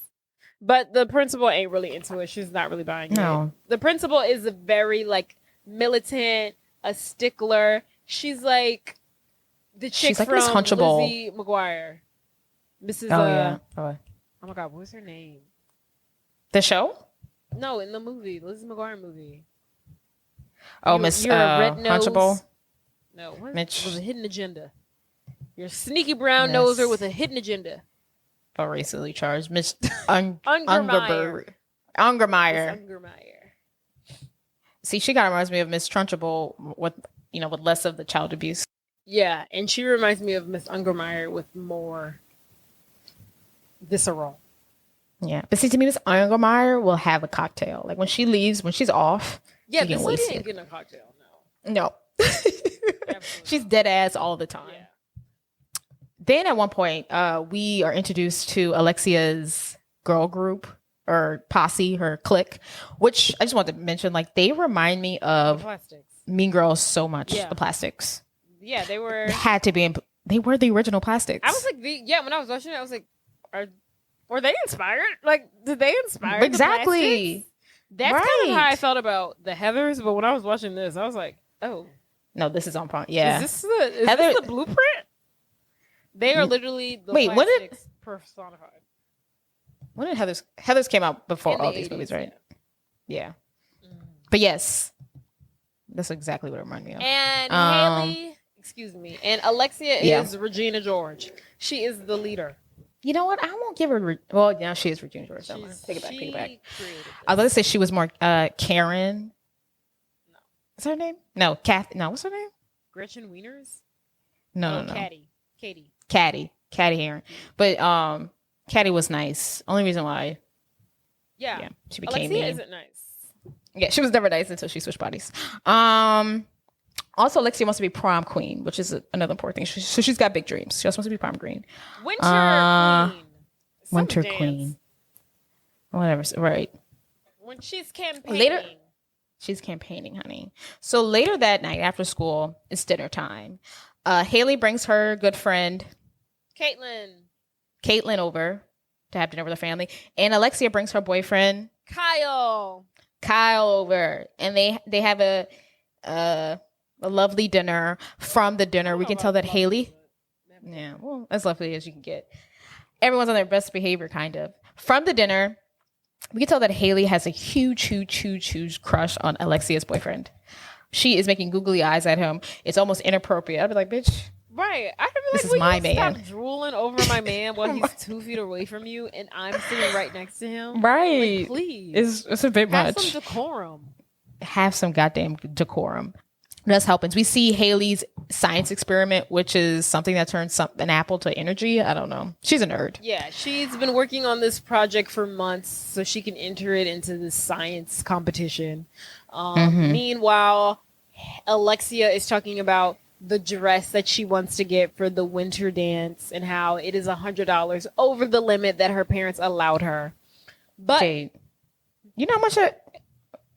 But the principal ain't really into it. She's not really buying it. The principal is a very, like, militant, a stickler. She's like the chick from Miss Hunchable. Lizzie McGuire. Mrs. Oh my God, what was her name? The show? No, in the movie, Lizzie McGuire movie. Oh, Miss Hunchable. No, what was a hidden agenda? You're a sneaky brown noser with a hidden agenda. Oh, recently charged, Miss Ungermeyer. See, she kind of reminds me of Miss Trunchable with less of the child abuse. Yeah, and she reminds me of Miss Ungermeyer with more visceral. Yeah, but see, to me, Miss Ungermeyer will have a cocktail. Like when she leaves, when she's off. Yeah, this lady ain't getting a cocktail. No. She's dead ass all the time. Yeah. Then at one point, we are introduced to Alexia's girl group or posse, her clique, which I just wanted to mention, like, they remind me of Mean Girls so much. Yeah. The Plastics. Yeah, they were. They were the original Plastics. I was like, when I was watching it, I was like, were they inspired? Like, did they inspire exactly? That's kind of how I felt about the Heathers, but when I was watching this, I was like, oh. No, this is on point. Yeah. Is this the blueprint? They are literally the Plastics personified. When did Heathers came out before all these movies, right? Yeah. But yes, that's exactly what it reminded me of. And Haley, and Alexia is Regina George. She is the leader. You know what? I won't give her. Well, yeah, she is Regina George. Take it back. I was going to say she was more Karen. No. What's her name? No, Kath. No, what's her name? Gretchen Wieners? No. Katie Heron. But Katie was nice. Only reason why. Yeah. She became Alexia isn't nice. Yeah, she was never nice until she switched bodies. Also, Alexia wants to be prom queen, which is another important thing. So she's got big dreams. She also wants to be prom queen. Winter queen. Whatever. Right. When she's campaigning. She's campaigning, honey. So later that night after school, it's dinner time. Haley brings her good friend Caitlin over to have dinner with her family, and Alexia brings her boyfriend Kyle over, and they have a lovely dinner. From the dinner, we can tell that Haley, as lovely as you can get. Everyone's on their best behavior, kind of. From the dinner, we can tell that Haley has a huge crush on Alexia's boyfriend. She is making googly eyes at him. It's almost inappropriate. I'd be like, bitch. Right. I'd be like, this is my man. Stop drooling over my man while he's 2 feet away from you and I'm sitting right next to him. Right. Like, please. It's a bit much. Have some decorum. Have some goddamn decorum. That's helping. We see Haley's science experiment, which is something that turns an apple to energy. I don't know. She's a nerd. Yeah, she's been working on this project for months so she can enter it into the science competition. Meanwhile, Alexia is talking about the dress that she wants to get for the winter dance and how it is $100 over the limit that her parents allowed her. But Jade, you know how much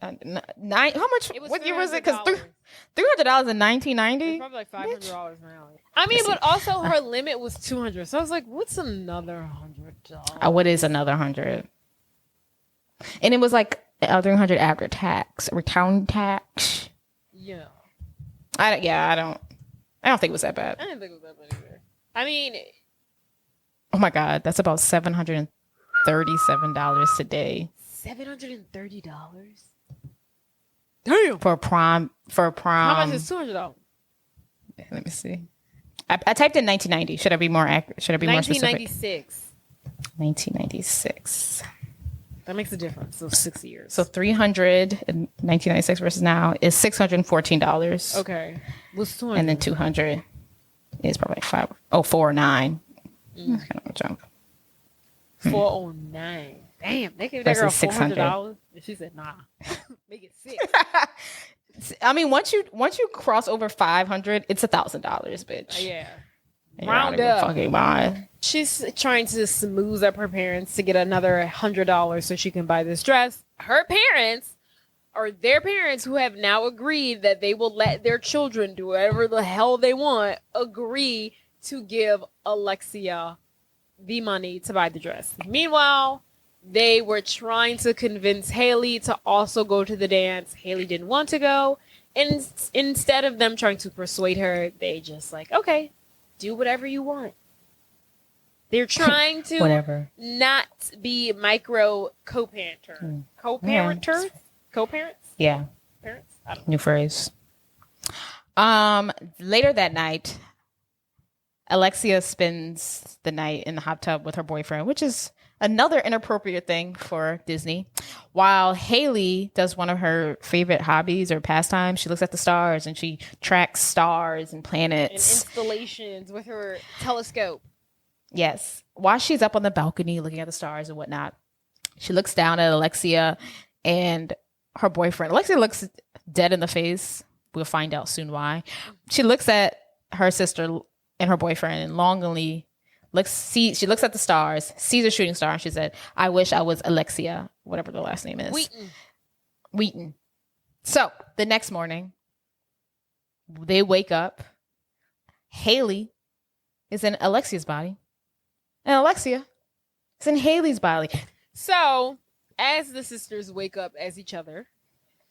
Nine. How much? What year was it? Because $300 in 1990. Probably like $500 now. I mean, but also her limit was $200. So I was like, what's another $100? What is another $100? And it was like $300 after tax, return tax. Yeah. I don't think it was that bad. I didn't think it was that bad either. I mean, oh my God, that's about $737 today. $730. Damn. For a prom. How much is $200? Let me see. I typed in 1990. Should I be more accurate? Should I be more specific? 1996. 1996. That makes a difference. So 6 years. So 300 in 1996 versus now is $614. Okay. What's 200? And then 200 is probably like 409. That's kind of a jump. 409. Damn, they gave that girl $400. And she said, "Nah, make it 6." I mean, once you cross over 500, it's $1,000, bitch. Yeah. Round up. Fucking mind. She's trying to smooth up her parents to get another $100 so she can buy this dress. Her parents, or their parents, who have now agreed that they will let their children do whatever the hell they want, agree to give Alexia the money to buy the dress. Meanwhile, they were trying to convince Haley to also go to the dance. Haley didn't want to go. And instead of them trying to persuade her, they just like, okay, do whatever you want. They're trying to whatever. Not be micro co-parenters. Co-parenters? Co-parents? Yeah. Parents? I don't know. New phrase. Later that night, Alexia spends the night in the hot tub with her boyfriend, which is another inappropriate thing for Disney. While Haley does one of her favorite hobbies or pastimes, she looks at the stars and she tracks stars and planets. And installations with her telescope. Yes. While she's up on the balcony looking at the stars and whatnot, she looks down at Alexia and her boyfriend. Alexia looks dead in the face. We'll find out soon why. She looks at her sister and her boyfriend and longingly she looks at the stars, sees a shooting star, and she said, "I wish I was Alexia," whatever the last name is. Wheaton. So the next morning, they wake up. Haley is in Alexia's body, and Alexia is in Haley's body. So as the sisters wake up as each other,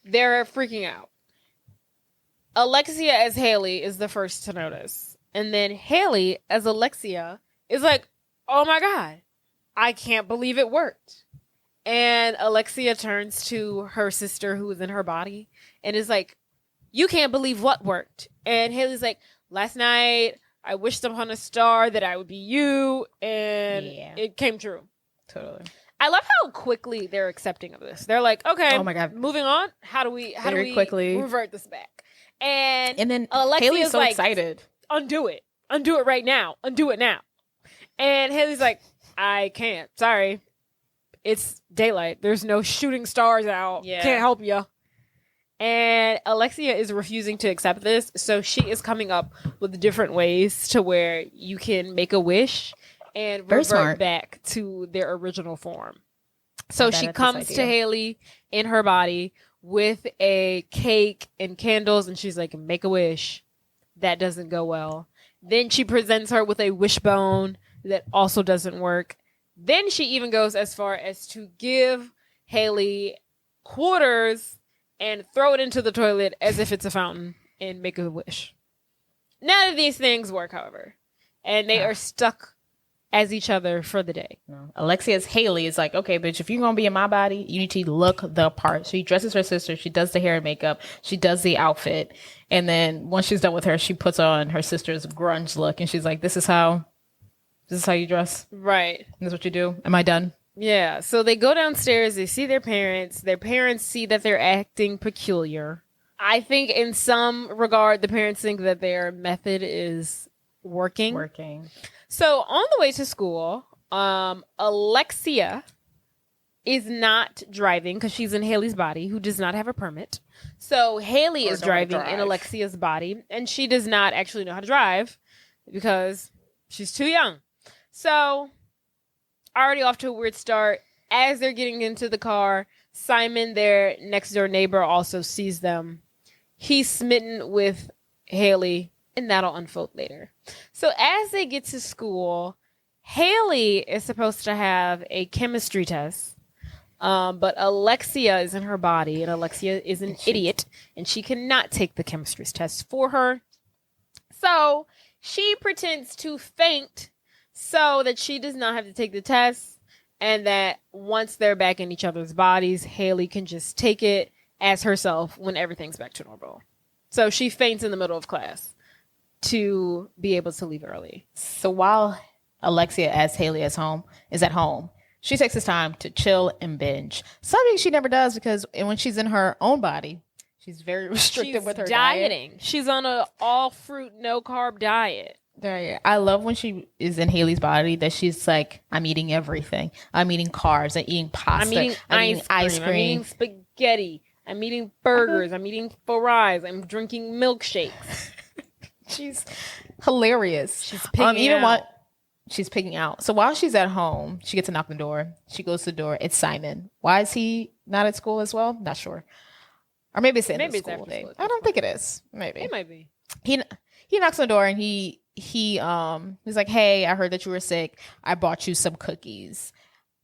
they're freaking out. Alexia as Haley is the first to notice, and then Haley as Alexia is like, "Oh my God, I can't believe it worked." And Alexia turns to her sister who is in her body and is like, "You can't believe what worked." And Haley's like, "Last night I wished upon a star that I would be you, and it came true." Totally. I love how quickly they're accepting of this. They're like, "Okay, oh my God, moving on. How do we quickly revert this back?" And then Alexia's Haley's so like, excited. Undo it right now. Undo it now. And Haley's like, "I can't. Sorry. It's daylight. There's no shooting stars out. Yeah. Can't help you." And Alexia is refusing to accept this. So she is coming up with different ways to where you can make a wish and revert back to their original form. So she comes to Haley in her body with a cake and candles. And she's like, "Make a wish." That doesn't go well. Then she presents her with a wishbone. That also doesn't work. Then she even goes as far as to give Haley quarters and throw it into the toilet as if it's a fountain and make a wish. None of these things work, however. And they are stuck as each other for the day. No. Alexia's Haley is like, "Okay, bitch, if you're going to be in my body, you need to look the part." She dresses her sister. She does the hair and makeup. She does the outfit. And then once she's done with her, she puts on her sister's grunge look. And she's like, this is how you dress? Right. This is what you do? Am I done? Yeah. So they go downstairs. They see their parents. Their parents see that they're acting peculiar. I think in some regard, the parents think that their method is working. So on the way to school, Alexia is not driving because she's in Haley's body, who does not have a permit. So Haley is driving in Alexia's body, and she does not actually know how to drive because she's too young. So already off to a weird start. As they're getting into the car, Simon, their next door neighbor, also sees them. He's smitten with Haley, and that'll unfold later. So as they get to school, Haley is supposed to have a chemistry test, but Alexia is in her body, and Alexia is an idiot, and she cannot take the chemistry test for her. So she pretends to faint so that she does not have to take the test, and that once they're back in each other's bodies, Haley can just take it as herself when everything's back to normal. So she faints in the middle of class to be able to leave early. So while Alexia, as Haley is at home, she takes this time to chill and binge. Something she never does because when she's in her own body, she's very restricted with her dieting. diet. She's on a all fruit, no carb diet. I love when she is in Haley's body that she's like, I'm eating everything. I'm eating carbs. I'm eating pasta. I'm eating ice cream. I'm eating spaghetti. I'm eating burgers. I'm eating fries. I'm drinking milkshakes. She's hilarious. She's pigging out. She's pigging out. So while she's at home, she gets a knock on the door. She goes to the door. It's Simon. Why is he not at school as well? Not sure. Or maybe it's in the school day. I don't think it is. Maybe. It might be. He knocks on the door and he's like, hey, I heard that you were sick. I bought you some cookies.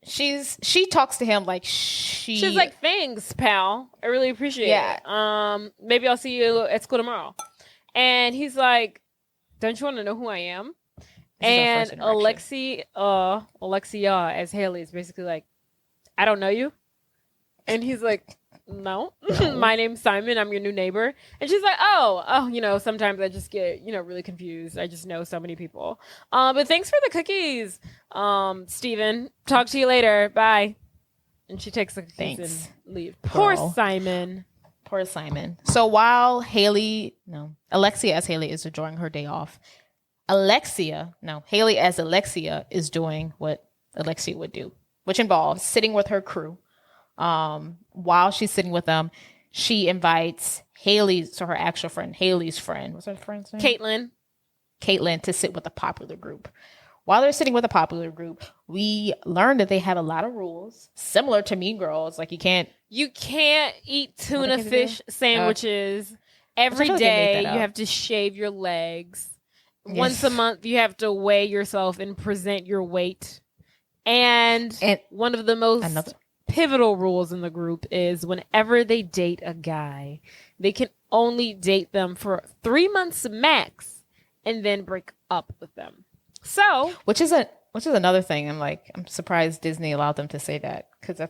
She talks to him like she's like, thanks, pal. I really appreciate it. Maybe I'll see you at school tomorrow. And he's like, don't you want to know who I am? And Alexia, as Haley, is basically like, I don't know you. And he's like, no. My name's Simon. I'm your new neighbor. And she's like, oh, sometimes I just get, really confused. I just know so many people. But thanks for the cookies, Steven. Talk to you later. Bye. And she takes the cookies and leaves. Poor Simon. So while Alexia as Haley is enjoying her day off, Haley as Alexia is doing what Alexia would do, which involves sitting with her crew. While she's sitting with them, she invites her actual friend, Haley's friend. What's her friend's name? Caitlin to sit with a popular group. While they're sitting with a popular group, we learn that they have a lot of rules similar to Mean Girls. Like you can't eat tuna fish sandwiches every day. You have to shave your legs. Yes. Once a month, you have to weigh yourself and present your weight. And one of the most pivotal rules in the group is whenever they date a guy, they can only date them for 3 months max and then break up with them. So, which is another thing. I'm surprised Disney allowed them to say that because I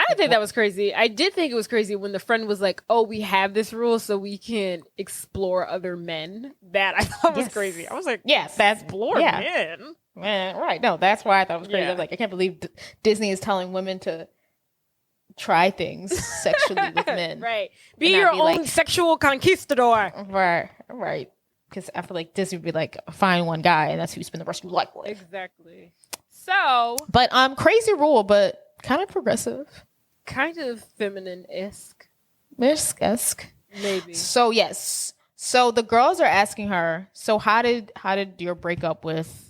didn't think that was crazy. I did think it was crazy when the friend was like, "Oh, we have this rule so we can explore other men." That I thought was crazy. I was like, "Yes, that's explore men." Man, right? No, that's why I thought it was crazy. I was like, I can't believe Disney is telling women to try things sexually with men. Right? Be your own sexual conquistador. Right. Because I feel like Disney would be like, find one guy and that's who you spend the rest of your life with. Exactly. So, but crazy rule, but kind of progressive. Kind of feminine-esque. Maybe. So yes. So the girls are asking her, so how did your breakup with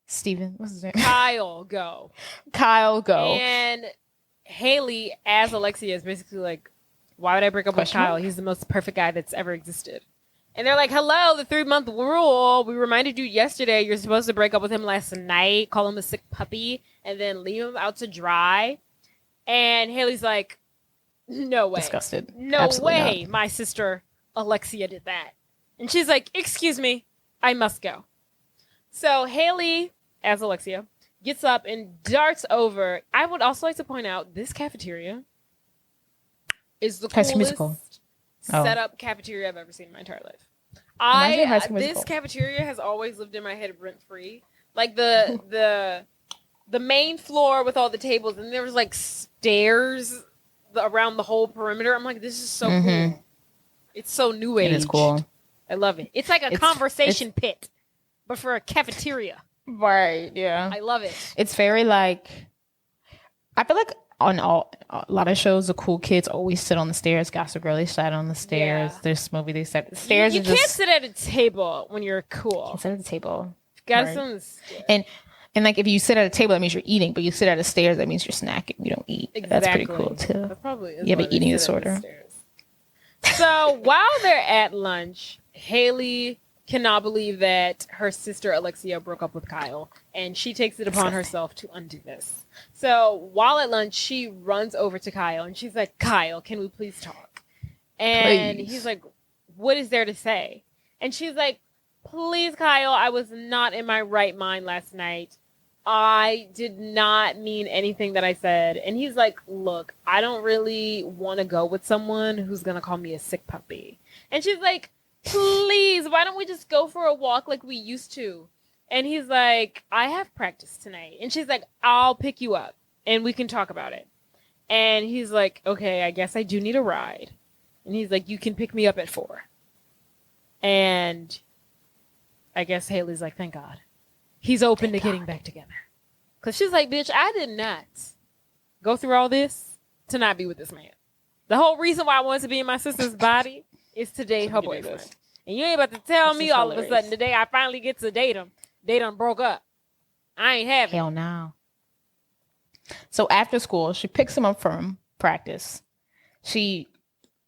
Steven? What's his name? Kyle go. And Haley as Alexia is basically like, why would I break up with Kyle? He's the most perfect guy that's ever existed. And they're like, hello, the 3-month rule. We reminded you yesterday you're supposed to break up with him last night, call him a sick puppy, and then leave him out to dry. And Haley's like, no way. Disgusted. No Absolutely way not. My sister Alexia did that. And she's like, excuse me, I must go. So Haley, as Alexia, gets up and darts over. I would also like to point out this cafeteria is the coolest setup cafeteria I've ever seen in my entire life. This cafeteria has always lived in my head rent free. Like the main floor with all the tables, and there was like stairs around the whole perimeter. I'm like, this is so cool. It's so new age. It is cool. I love it. It's like a conversation pit, but for a cafeteria. Right. Yeah. I love it. It's very like, I feel like on a lot of shows, the cool kids always sit on the stairs. Gossip Girl, they sat on the stairs. Yeah. This movie, they sat the stairs. You can't sit at a table when you're cool. Can't sit at the table. You gotta sit on the stairs. And And like if you sit at a table, that means you're eating, but you sit at a stairs, that means you're snacking. You don't eat. Exactly. That's pretty cool too. That probably is. You have an eating disorder. So while they're at lunch, Haley cannot believe that her sister Alexia broke up with Kyle, and she takes it upon herself to undo this. So while at lunch, she runs over to Kyle, and she's like, "Kyle, can we please talk?" And he's like, "What is there to say?" And she's like, "Please, Kyle, I was not in my right mind last night. I did not mean anything that I said." And he's like, "Look, I don't really want to go with someone who's going to call me a sick puppy." And she's like, "Please, why don't we just go for a walk like we used to?" And he's like, "I have practice tonight." And she's like, "I'll pick you up and we can talk about it." And he's like, "Okay, I guess I do need a ride." And he's like, "You can pick me up at 4. And I guess Haley's like, "Thank God. He's open to getting back together." Because she's like, "Bitch, I did not go through all this to not be with this man. The whole reason why I wanted to be in my sister's body is to date her boyfriend. And you ain't about to tell me all of a sudden today I finally get to date him. They done broke up. I ain't having it." Hell no. So after school, she picks him up from practice. She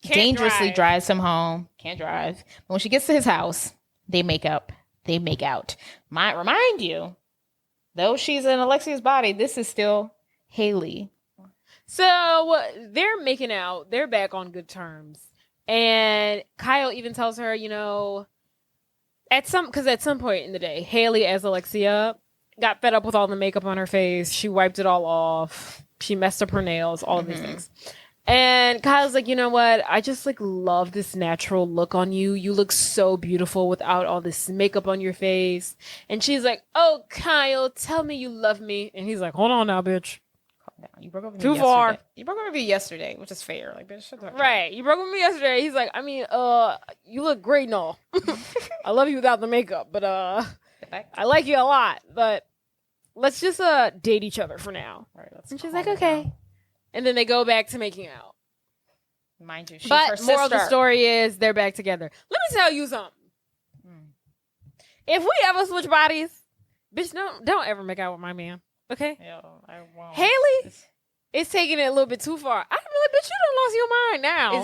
dangerously drives him home. Can't drive. But when she gets to his house, they make up. They make out. Might remind you, though she's in Alexia's body, this is still Haley. So they're making out. They're back on good terms. And Kyle even tells her, at some point in the day, Haley as Alexia got fed up with all the makeup on her face. She wiped it all off. She messed up her nails, all of these things. And Kyle's like, "You know what? I just love this natural look on you. You look so beautiful without all this makeup on your face." And she's like, "Oh, Kyle, tell me you love me." And he's like, "Hold on now, bitch. Calm down. You broke up with me yesterday. Too far. You broke up with me yesterday, which is fair. Like, bitch, shut the fuck up. Right. You broke up with me yesterday." He's like, you look great and all. I love you without the makeup, but I like you a lot. But let's just date each other for now." Right, and she's like, "Okay." Down. And then they go back to making out. Mind you, she's but her sister. Moral of the story is they're back together. Let me tell you something. If we ever switch bodies, bitch, don't ever make out with my man. Okay? Yo, I won't. Haley is taking it a little bit too far. I'm like, bitch, you done lost your mind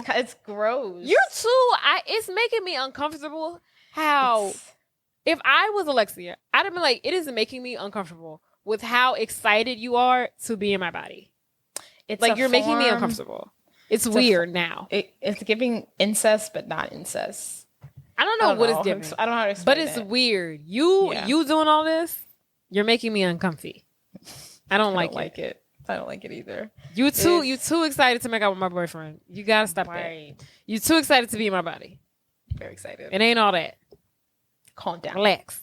now. It's gross. You're too. It's making me uncomfortable. If I was Alexia, I'd have been like, it is making me uncomfortable with how excited you are to be in my body. It's like you're making me uncomfortable. It's weird now. It's giving incest, but not incest. I don't know what it's giving. I don't know how to explain but it's weird. You doing all this, you're making me uncomfy. I don't like it. I don't like it either. You too excited to make out with my boyfriend. You gotta stop that. You too excited to be in my body. Very excited. It ain't all that. Calm down. Relax.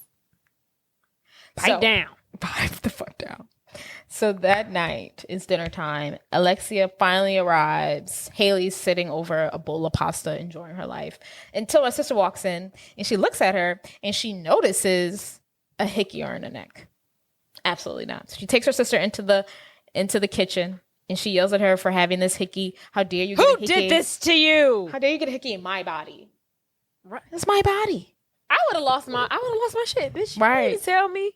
Pipe down. Pipe the fuck down. So that night, it's dinner time. Alexia finally arrives. Haley's sitting over a bowl of pasta, enjoying her life. Until her sister walks in, and she looks at her, and she notices a hickey on her neck. Absolutely not. She takes her sister into the kitchen, and she yells at her for having this hickey. How dare you get a hickey? Who did this to you? How dare you get a hickey in my body? Right. It's my body. I would have lost my shit, bitch. Right. You tell me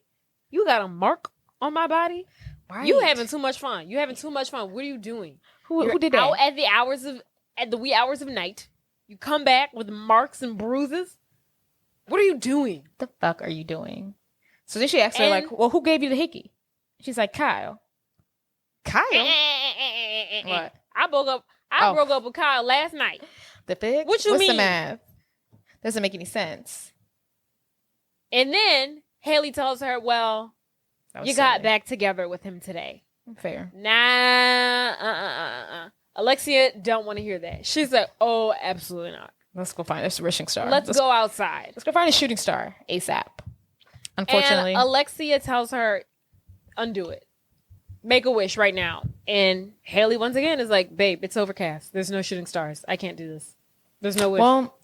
you got a mark on my body. Right. You having too much fun. What are you doing? Who did that? Out at the wee hours of night. You come back with marks and bruises. What are you doing? The fuck are you doing? So then she asks her like, "Well, who gave you the hickey?" She's like, "Kyle." Kyle? What? I broke up with Kyle last night. The fix? What you What's mean? The math? Doesn't make any sense. And then Haley tells her, "Well, you got back together with him today." Fair. Nah. Alexia don't want to hear that. She's like, "Oh, absolutely not. Let's go find a shooting star. Let's go outside. Let's go find a shooting star ASAP." Unfortunately. And Alexia tells her, "Undo it. Make a wish right now." And Haley once again is like, "Babe, it's overcast. There's no shooting stars. I can't do this. There's no wish." Well,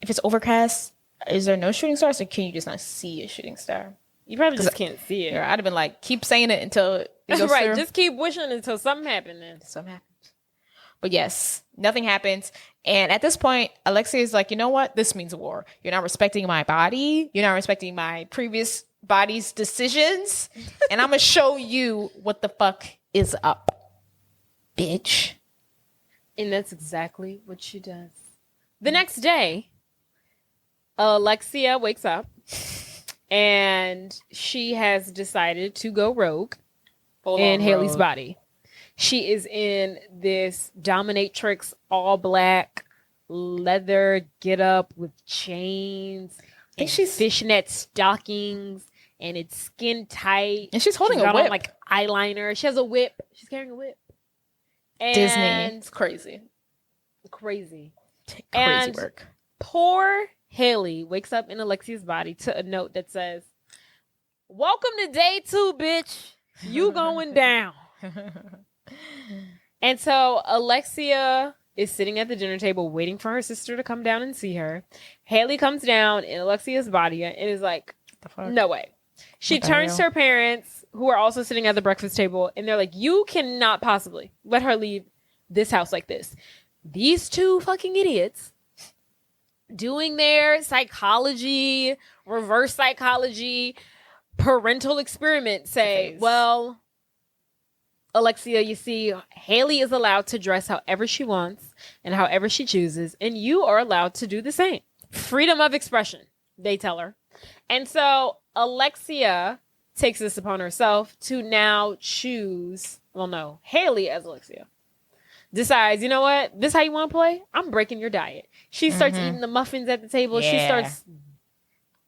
if it's overcast, is there no shooting stars, or can you just not see a shooting star? You probably just can't see it. I'd have been like, keep saying it until it goes right. through. Just keep wishing until something happens. Then something happens. But yes, nothing happens. And at this point, Alexia is like, you know what? This means war. You're not respecting my body. You're not respecting my previous body's decisions. And I'm going to show you what the fuck is up, bitch. And that's exactly what she does. The next day, Alexia wakes up and she has decided to go rogue in Haley's body. She is in this dominatrix all black leather get up with chains and fishnet stockings, and it's skin tight. And she's holding a whip. On, like eyeliner. She has a whip. She's carrying a whip. And Disney. It's crazy. Crazy and work. Poor Haley wakes up in Alexia's body to a note that says, "Welcome to day 2, bitch. You going down." And so Alexia is sitting at the dinner table waiting for her sister to come down and see her. Haley comes down in Alexia's body and is like, no way. She turns to her parents, who are also sitting at the breakfast table, and they're like, you cannot possibly let her leave this house like this. These two fucking idiots doing their psychology, reverse psychology, parental experiment say, well, Alexia, you see, Haley is allowed to dress however she wants and however she chooses, and you are allowed to do the same. Freedom of expression, they tell her. And so Alexia takes this upon herself to now choose, Haley as Alexia decides, you know what, this how you want to play? I'm breaking your diet. She starts eating the muffins at the table. Yeah. She starts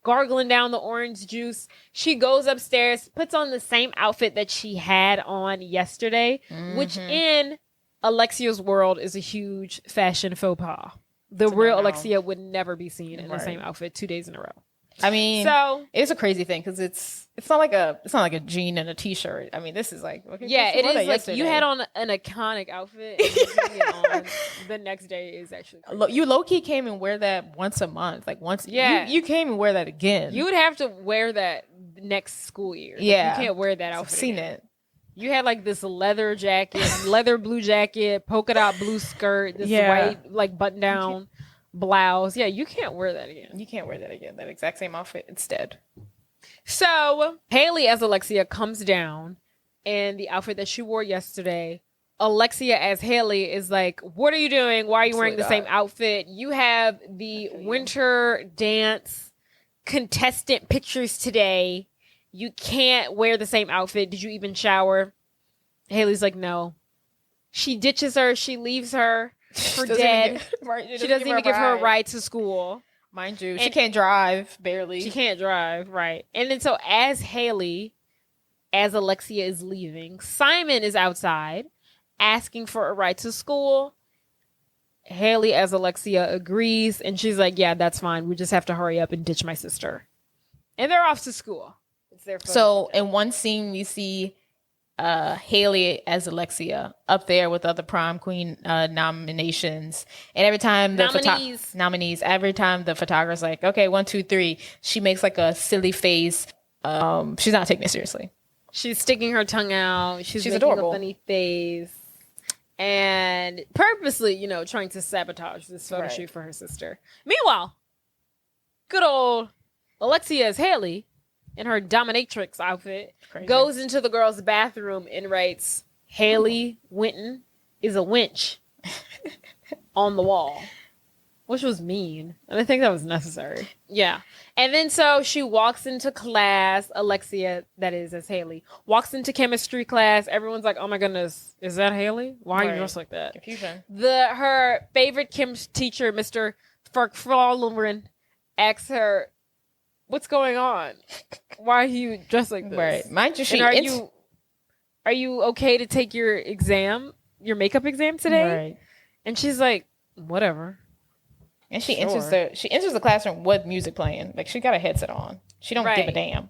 gargling down the orange juice. She goes upstairs, puts on the same outfit that she had on yesterday, which in Alexia's world is a huge fashion faux pas. The real Alexia would never be seen in the same outfit 2 days in a row. I mean, so it's a crazy thing because it's not like a jean and a t-shirt. I mean, this is like, okay, yeah, it is like yesterday. You had on an iconic outfit and you it on the next day is actually crazy. You low-key came and wear that once a month, like once. Yeah, you came and wear that again. You would have to wear that next school year. Yeah, you can't wear that outfit. I've seen it. You had like this leather jacket, leather blue jacket, polka dot blue skirt, this white like button down blouse. Yeah, you can't wear that again. You can't wear that again. That exact same outfit instead. So Haley as Alexia comes down in the outfit that she wore yesterday. Alexia as Haley is like, what are you doing? Why are you wearing the same outfit? You have the winter dance contestant pictures today. You can't wear the same outfit. Did you even shower? Haley's like, no. She ditches her. She leaves her for dead. She doesn't even give her a ride to school. Mind you, she can't drive, barely. She can't drive, right. And then so as Haley, as Alexia is leaving, Simon is outside asking for a ride to school. Haley as Alexia agrees, and she's like, yeah, that's fine. We just have to hurry up and ditch my sister. And they're off to school. It's their fun. So in one scene, we see Haley as Alexia up there with other prom queen nominations, and every time the nominees, every time the photographer's like, okay, 1, 2, 3, she makes like a silly face. She's not taking it seriously. She's sticking her tongue out. She's making adorable. A funny face, and purposely, trying to sabotage this photo shoot for her sister. Meanwhile, good old Alexia as Haley, in her dominatrix outfit, goes into the girls' bathroom and writes, Haley Winton is a winch on the wall. Which was mean. And I think that was necessary. Yeah. And then so she walks into class, Alexia, that is, as Haley, walks into chemistry class. Everyone's like, oh my goodness, is that Haley? Why are you dressed like that? Confusion. Her favorite chem teacher, Mr. Farkfallen, asks her, what's going on? Why are you dressed like this? Right. Mind you, are you okay to take your makeup exam today? Right. And she's like, whatever. And she enters the classroom with music playing. Like, she got a headset on. She don't give a damn.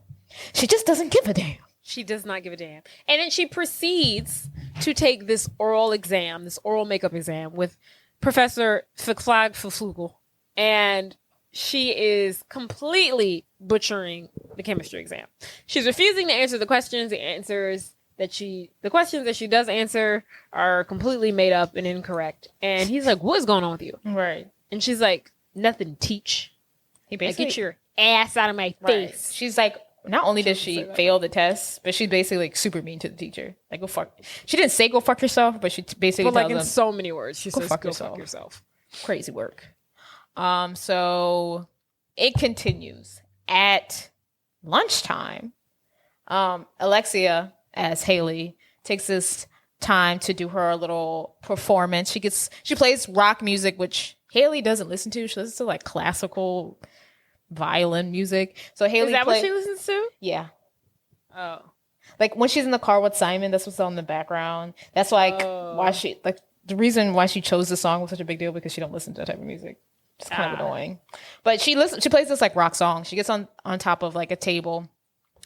She just doesn't give a damn. She does not give a damn. And then she proceeds to take this oral makeup exam with Professor Fugel. And she is completely butchering the chemistry exam. She's refusing to answer the questions, the answers the questions that she does answer are completely made up and incorrect. And he's like, "What's going on with you?" Right. And she's like, "Nothing, teach. He basically get your ass out of my face." She's like, not only did she fail the test, but she's basically like super mean to the teacher. Like, go fuck. She didn't say go fuck yourself, but she basically tells in them, so many words, she says, fuck "Go yourself." fuck yourself." Crazy work. So it continues at lunchtime. Alexia, as Haley, takes this time to do her little performance. She plays rock music, which Haley doesn't listen to. She listens to like classical violin music. So Haley, is that what she listens to? Yeah. Oh, like when she's in the car with Simon, that's what's on in the background. That's like why she like the reason why she chose the song was such a big deal, because she don't listen to that type of music. It's kind of annoying. But she plays this like rock song. She gets on top of like a table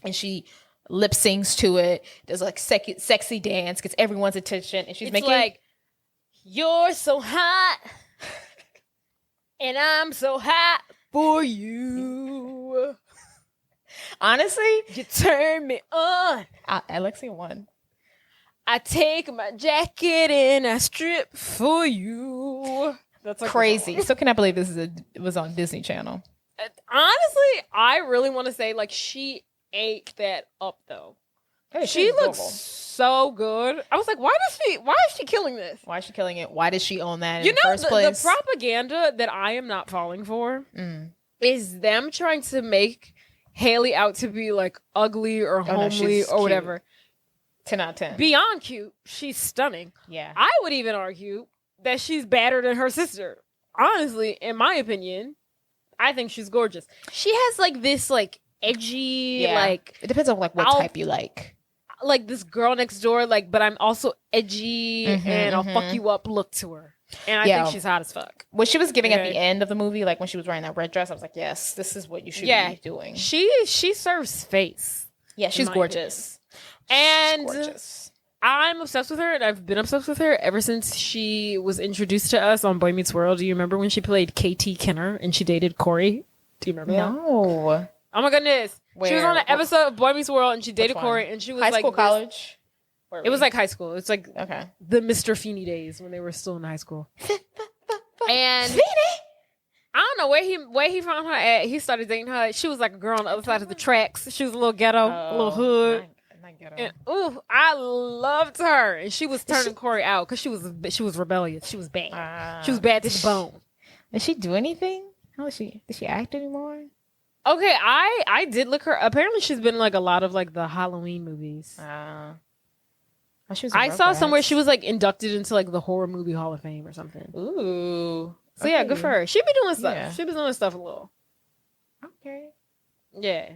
and she lip syncs to it. There's like sexy dance, gets everyone's attention, and she's making like, "You're so hot and I'm so hot for you. Honestly, you turn me on." Alexia won. "I take my jacket and I strip for you." That's like crazy. So cannot believe this was on Disney Channel. Honestly, I really want to say like she ate that up though. Hey, she looks so good. I was like, why is she killing this? Why is she killing it? Why does she own that in the first place? The propaganda that I am not falling for is them trying to make Haley out to be like ugly or homely or whatever. 10 out of 10. Beyond cute, she's stunning. Yeah. I would even argue that she's better than her sister. Honestly, in my opinion, I think she's gorgeous. She has like this like edgy like, it depends on like what type you like this girl next door, like, but I'm also edgy and I'll fuck you up look to her. And I think she's hot as fuck. What she was giving at the end of the movie, like when she was wearing that red dress, I was like, yes, this is what you should be doing. She serves face. Yeah, she's gorgeous. And gorgeous. I'm obsessed with her, and I've been obsessed with her ever since she was introduced to us on Boy Meets World. Do you remember when she played KT Kenner and she dated Corey? Do you remember that? No. Oh my goodness. Where? She was on an episode of Boy Meets World and she dated Corey, and she was high school, college? It was like high school. It's like okay, the Mr. Feeney days when they were still in high school. And Feeney? I don't know where he found her at. He started dating her. She was like a girl on the other side of the tracks. She was a little ghetto, a little hood. And I loved her. And she was turning Corey out because she was rebellious. She was bad. She was bad to the bone. Did she do anything? How is she? Did she act anymore? Okay, I did look her. Apparently, she's been in like a lot of like the Halloween movies. I saw somewhere she was like inducted into like the Horror Movie Hall of Fame or something. Ooh. So yeah, good for her. She be doing stuff. Yeah. She be doing stuff a little. Okay. Yeah.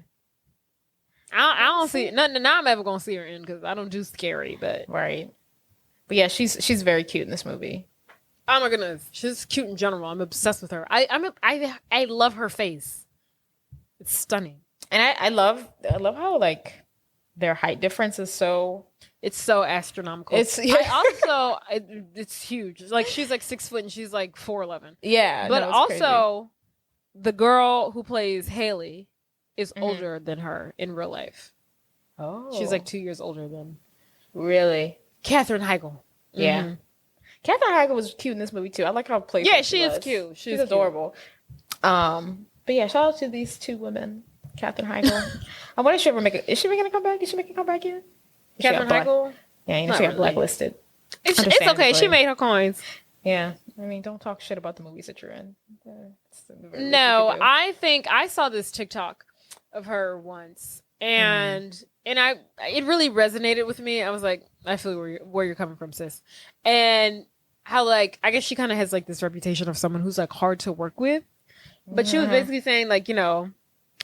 I don't see nothing. Now I'm ever gonna see her in because I don't do scary, but right. But yeah, she's very cute in this movie. Oh my goodness, she's cute in general. I'm obsessed with her. I love her face. It's stunning, and I love how like their height difference is so. It's so astronomical. It's huge. Like she's like 6 foot and she's like 4'11". Yeah, but also crazy. The girl who plays Haley is older than her in real life. Oh, she's like 2 years older than. Really, Katherine Heigl. Yeah, Katherine Heigl was cute in this movie too. I like how playful. Yeah, she is cute. She's adorable. But yeah, shout out to these two women, Katherine Heigl. I wonder if she ever is she making a comeback? Is she making a comeback yet? Katherine Heigl? Yeah, she got blacklisted. It's okay. She made her coins. Yeah. I mean, don't talk shit about the movies that you're in. No, I think I saw this TikTok of her once, and it really resonated with me. I was like, I feel where you're coming from, sis. And how like I guess she kind of has like this reputation of someone who's like hard to work with. But she was basically saying like, you know,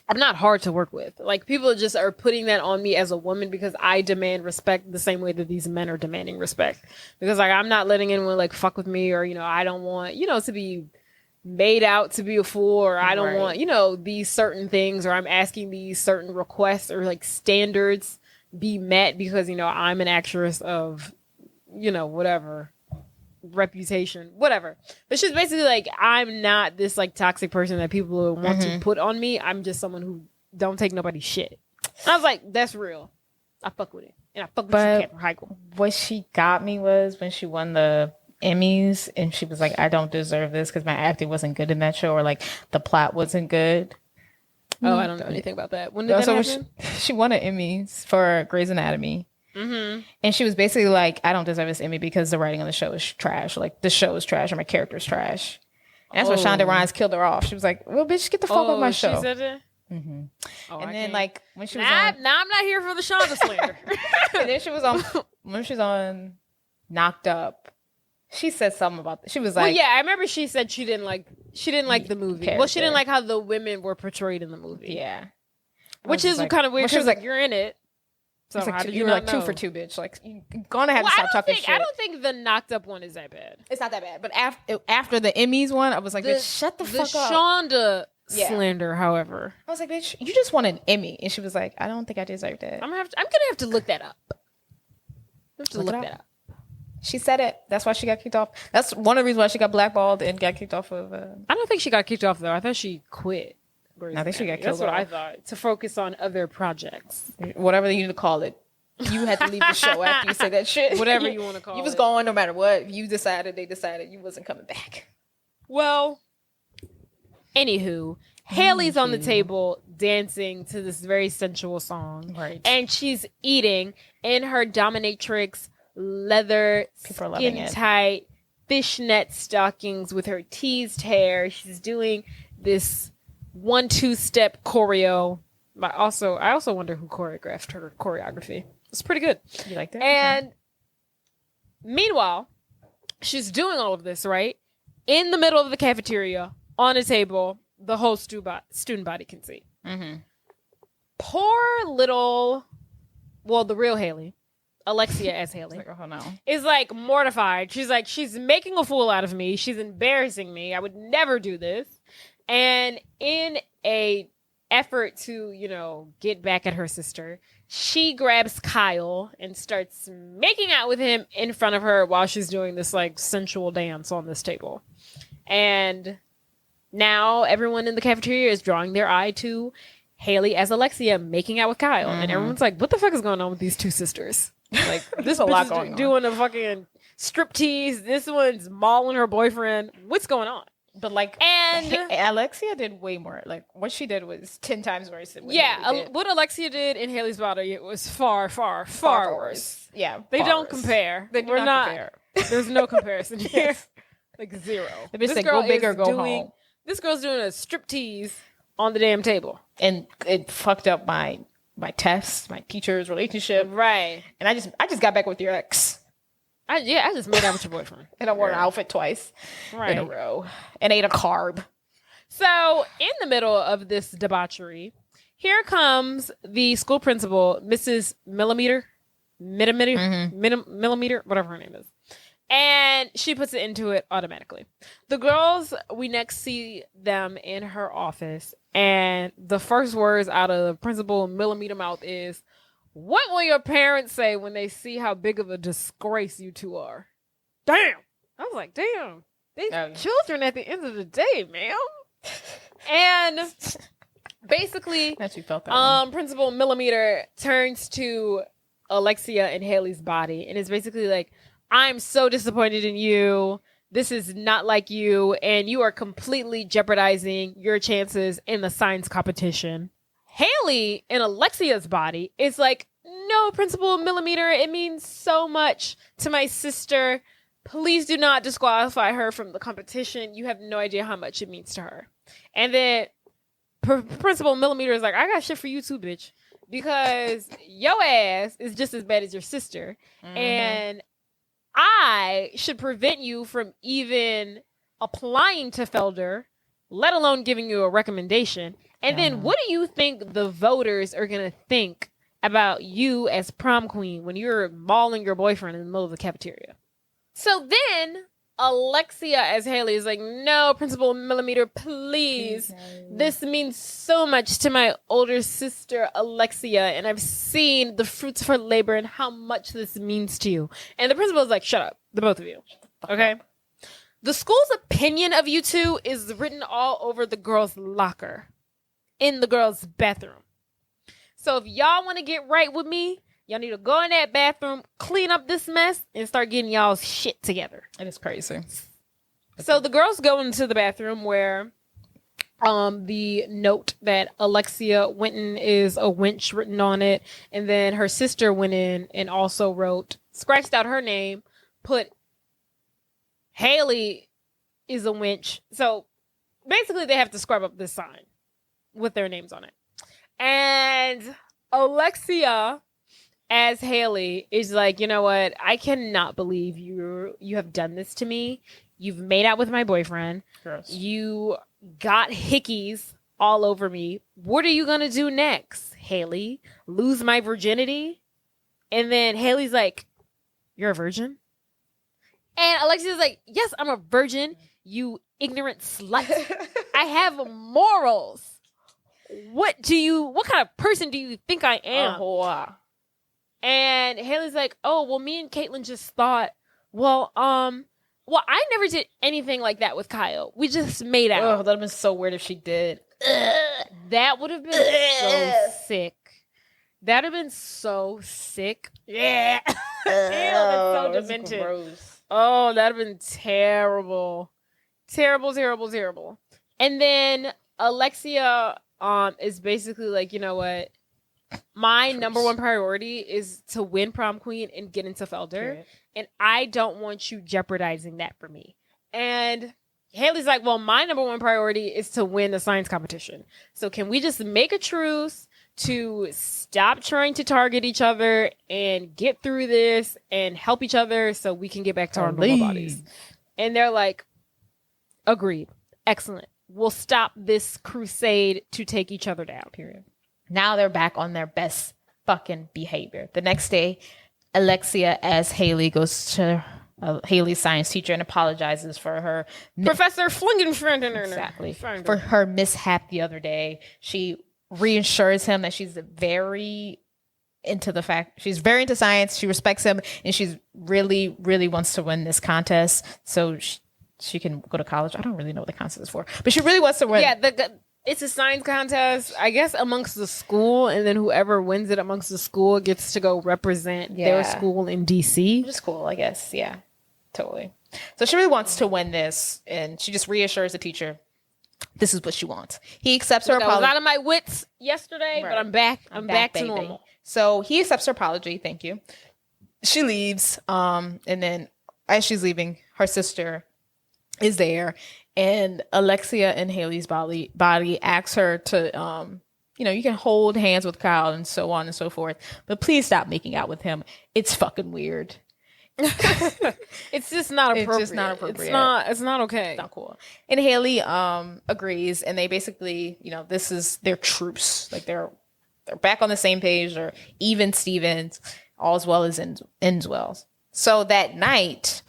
I'm not hard to work with. Like, people just are putting that on me as a woman because I demand respect the same way that these men are demanding respect. Because, like, I'm not letting anyone, like, fuck with me or, you know, I don't want, you know, to be made out to be a fool or I don't want, you know, these certain things or I'm asking these certain requests or, like, standards be met because, you know, I'm an actress of, you know, whatever. Reputation, whatever. But she's basically like, I'm not this like toxic person that people want to put on me. I'm just someone who don't take nobody's shit. And I was like, that's real. I fuck with it. And I fuck with But you, Katherine Heigl. what she got me was when she won the Emmys and she was like, I don't deserve this because my acting wasn't good in that show, or like the plot wasn't good. Oh, I don't know anything about that. When did that happen? She won an Emmys for Grey's Anatomy. Mm-hmm. And she was basically like, I don't deserve this Emmy because the writing on the show is trash. Like, the show is trash or my character is trash. And that's when Shonda Rhimes killed her off. She was like, well, bitch, get the fuck off my show. She said that? Mm-hmm. Oh, and I then, can't. like, when she was now I'm not here for the Shonda slander. and then she was on, when she was on Knocked Up, she said something about that. She was like, well, yeah, I remember she said she didn't like the movie. Character. Well, she didn't like how the women were portrayed in the movie. Yeah. Which is like, kind of weird. She was like, you're in it. So how like did you were like know? 2 for 2, bitch. Like, you're gonna have to stop talking shit. I don't think the Knocked Up one is that bad. It's not that bad. But after the Emmys one, I was like, bitch, shut the fuck up. The Shonda slander, however. I was like, bitch, you just won an Emmy. And she was like, I don't think I deserve that. I'm gonna have to look that up. I have to look that up. She said it. That's why she got kicked off. That's one of the reasons why she got blackballed and got kicked off of... I don't think she got kicked off, though. I thought she quit. I think she got killed. That's what I thought. To focus on other projects. Whatever you need to call it. You had to leave the show after you said that shit. Whatever you want to call it. You was going no matter what. You decided, they decided you wasn't coming back. Well, anywho, Haley's on the table dancing to this very sensual song. Right. And she's eating in her dominatrix leather, skin-tight, fishnet stockings with her teased hair. She's doing this 1-2 step choreo. But I also wonder who choreographed her choreography. It's pretty good. You like that? And meanwhile, she's doing all of this, right? In the middle of the cafeteria, on a table, the whole student body can see. Mm-hmm. Poor little, the real Haley, Alexia as Haley, like, oh, no. is like mortified. She's like, she's making a fool out of me. She's embarrassing me. I would never do this. And in a effort to, get back at her sister, she grabs Kyle and starts making out with him in front of her while she's doing this like sensual dance on this table. And now everyone in the cafeteria is drawing their eye to Haley as Alexia making out with Kyle. Mm-hmm. And everyone's like, what the fuck is going on with these two sisters? Like, this a lot bitch going is on. Doing a fucking striptease. This one's mauling her boyfriend. What's going on? But like, and Alexia did way more. Like, what she did was 10 times worse than what Alexia did in Haley's body, it was far, far, far worse. Yeah, they don't compare. They do not compare. There's no comparison here. Like, zero. The bitch said, go big or go home. This girl's doing a striptease on the damn table, and it fucked up my tests, my teacher's relationship. Right. And I just got back with your ex. I just made out with your boyfriend. And I wore an outfit twice in a row. And ate a carb. So, in the middle of this debauchery, here comes the school principal, Mrs. Millimeter, whatever her name is. And she puts it into it automatically. The girls, we next see them in her office. And the first words out of the principal Millimeter mouth is, what will your parents say when they see how big of a disgrace you two are? Damn. I was like, damn. These children at the end of the day, ma'am. And basically, you felt that Principal Millimeter turns to Alexia and Haley's body and is basically like, I'm so disappointed in you. This is not like you. And you are completely jeopardizing your chances in the science competition. Haley in Alexia's body is like, no, Principal Millimeter, it means so much to my sister. Please do not disqualify her from the competition. You have no idea how much it means to her. And then Principal Millimeter is like, I got shit for you too, bitch. Because your ass is just as bad as your sister. Mm-hmm. And I should prevent you from even applying to Felder, let alone giving you a recommendation. And then what do you think the voters are going to think about you as prom queen when you're mauling your boyfriend in the middle of the cafeteria? So then Alexia as Haley is like, no, Principal Millimeter, please. This means so much to my older sister, Alexia, and I've seen the fruits of her labor and how much this means to you. And the principal is like, shut up, the both of you. Okay? The school's opinion of you two is written all over the girls' locker in the girls' bathroom. So if y'all want to get right with me, Y'all need to go in that bathroom, clean up this mess, and start getting y'all's shit together. It is crazy. So the girls go into the bathroom where the note that Alexia went in is a winch written on it. And then her sister went in and also wrote, scratched out her name, put Haley is a winch. So basically they have to scrub up this sign with their names on it. And Alexia as Haley is like, you know what? I cannot believe you have done this to me. You've made out with my boyfriend. Gross. You got hickeys all over me. What are you going to do next, Haley? Lose my virginity? And then Haley's like, you're a virgin? And Alexia's like, yes, I'm a virgin, you ignorant slut. I have morals. What kind of person do you think I am? And Haley's like, oh, well, me and Caitlin just thought, well, I never did anything like that with Kyle. We just made out. Oh, that would have been so weird if she did. That would have been so sick. That would have been so sick. Yeah. So demented. Gross. Oh, that would have been terrible. Terrible, terrible, terrible. And then Alexia is basically like, you know what? My number one priority is to win prom queen and get into Felder. Period. And I don't want you jeopardizing that for me. And Haley's like, well, my number one priority is to win the science competition. So can we just make a truce to stop trying to target each other and get through this and help each other so we can get back to our normal bodies? And they're like, agreed. Excellent. We'll stop this crusade to take each other down. Period. Now they're back on their best fucking behavior. The next day, Alexia as Haley goes to Haley's science teacher and apologizes for her Professor Flingenfriend. Exactly. For her mishap the other day. She reassures him that she's very into science. She respects him and she's really, really wants to win this contest so she can go to college. I don't really know what the contest is for, but she really wants to win. Yeah, it's a science contest, I guess, amongst the school, and then whoever wins it amongst the school gets to go represent their school in DC. Which is cool, I guess. Yeah, totally. So she really wants to win this, and she just reassures the teacher this is what she wants. He accepts her apology. I was out of my wits yesterday, but I'm back. I'm back to normal. So he accepts her apology. Thank you. She leaves, and then as she's leaving, her sister is there. And Alexia and Haley's body asks her to, you can hold hands with Kyle and so on and so forth, but please stop making out with him. It's fucking weird. It's just not appropriate. It's just not appropriate. It's not okay. It's not cool. And Haley agrees, and they basically, this is their truce. Like they're back on the same page, or even Stevens, all as well as ends well. So that night,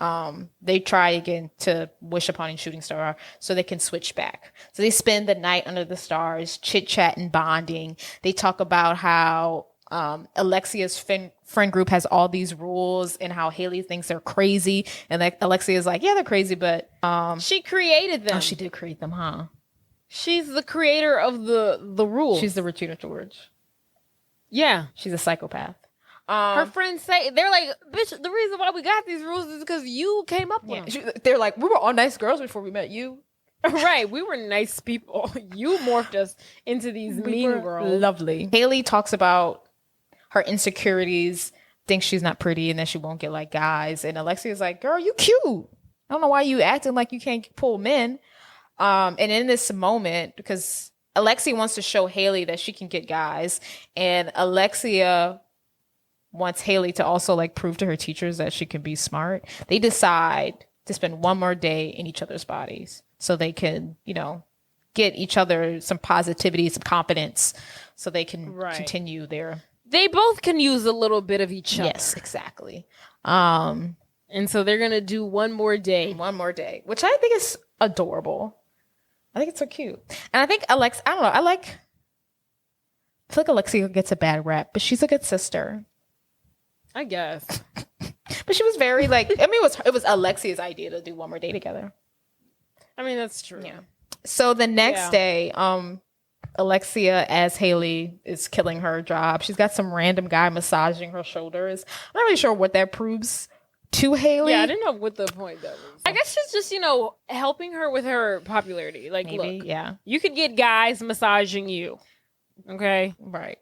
they try again to wish upon a shooting star so they can switch back. So they spend the night under the stars, chit-chatting, bonding. They talk about how Alexia's friend group has all these rules and how Haley thinks they're crazy. And Alexia is like, yeah, they're crazy, but... she created them. Oh, she did create them, huh? She's the creator of the rules. She's the Regina George. Yeah. She's a psychopath. Her friends say, they're like, bitch, the reason why we got these rules is because you came up with them. They're like, we were all nice girls before we met you. Right. We were nice people. You morphed us into these mean girls. Lovely. Haley talks about her insecurities, thinks she's not pretty and that she won't get like guys. And Alexia's like, girl, you cute. I don't know why you acting like you can't pull men. And in this moment, because Alexia wants to show Haley that she can get guys, and Alexia wants Haley to also like prove to her teachers that she can be smart, they decide to spend one more day in each other's bodies so they can, get each other some positivity, some confidence, so they can continue their... They both can use a little bit of each other. Yes, exactly. And so they're going to do one more day. One more day, which I think is adorable. I think it's so cute. And I think I don't know, I feel like Alexia gets a bad rap, but she's a good sister. I guess. But she was very it was Alexia's idea to do one more day together. I mean, that's true. Yeah. So the next day, Alexia as Haley is killing her job. She's got some random guy massaging her shoulders. I'm not really sure what that proves to Haley. Yeah, I didn't know what the point that was. I guess she's just, helping her with her popularity. Like, maybe, look, yeah. You could get guys massaging you. Okay? Right.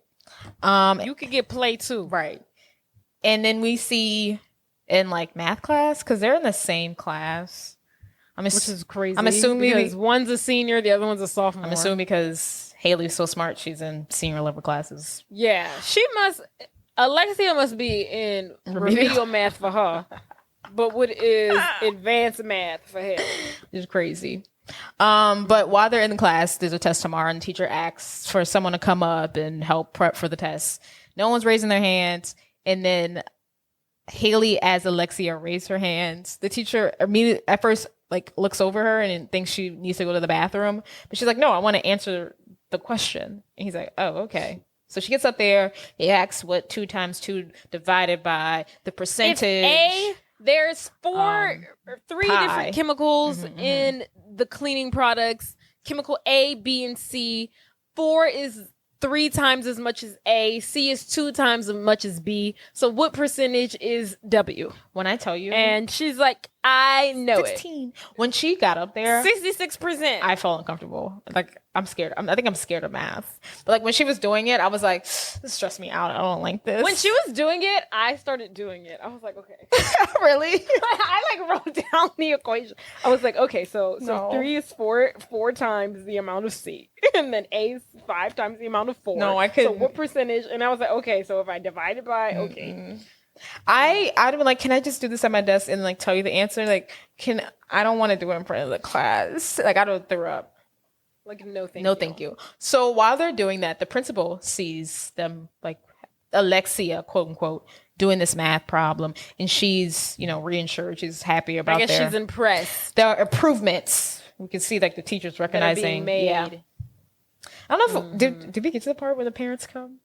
You could get play too. Right. And then we see in like math class, because they're in the same class. Which is crazy. I'm assuming because one's a senior, the other one's a sophomore. I'm assuming because Haley's so smart, she's in senior level classes. Yeah. Alexia must be in remedial math for her. But what is advanced math for Haley? It's crazy. But while they're in the class, there's a test tomorrow, and the teacher asks for someone to come up and help prep for the test. No one's raising their hands, and then Haley, as Alexia, raised her hands. The teacher immediately, at first, like looks over her and thinks she needs to go to the bathroom, but she's like, "No, I want to answer the question." And he's like, "Oh, okay." So she gets up there. He asks what 2 times 2 divided by the percentage. There's 3 different chemicals in the cleaning products. Chemical A, B, and C. 4 is 3 times as much as A. C is 2 times as much as B. So what percentage is W? When I tell you. And she's like, I know 16. When she got up there. 66%. I felt uncomfortable. Like, I'm scared. I think I'm scared of math. But like when she was doing it, I was like, this stressed me out. I don't like this. When she was doing it, I started doing it. I was like, okay. Really? I like wrote down the equation. I was like, okay, so 3 is 4 times the amount of C. And then A is 5 times the amount of 4. No, I couldn't. So what percentage? And I was like, okay, so if I divide it by, okay. I'd have been like, can I just do this at my desk and like tell you the answer? Like, I don't want to do it in front of the class. Like, I don't throw up. Like, no, thank you. So while they're doing that, the principal sees them, like Alexia, quote unquote, doing this math problem, and she's, reassured. She's happy about. I guess she's impressed. There are improvements. We can see like the teachers recognizing. Made. Yeah. I don't know if did we get to the part where the parents come?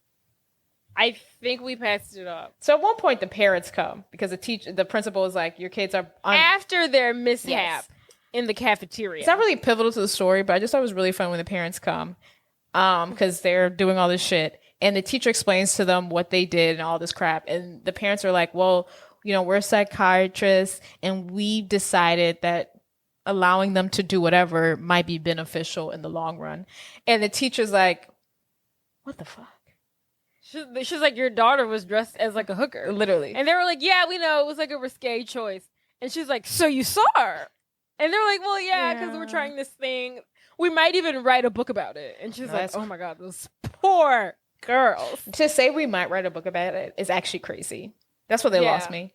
I think we passed it up. So at one point, the parents come because the principal is like, your kids are after their mishap in the cafeteria. It's not really pivotal to the story, but I just thought it was really fun when the parents come, because they're doing all this shit, and the teacher explains to them what they did and all this crap, and the parents are like, well, we're psychiatrists, and we decided that allowing them to do whatever might be beneficial in the long run, and the teacher's like, what the fuck? She's like, your daughter was dressed as like a hooker. Literally. And they were like, yeah, we know. It was like a risque choice. And she's like, so you saw her? And they're like, well, yeah, because we're trying this thing. We might even write a book about it. And she's like, oh my God, those poor girls. To say we might write a book about it is actually crazy. That's what they lost me.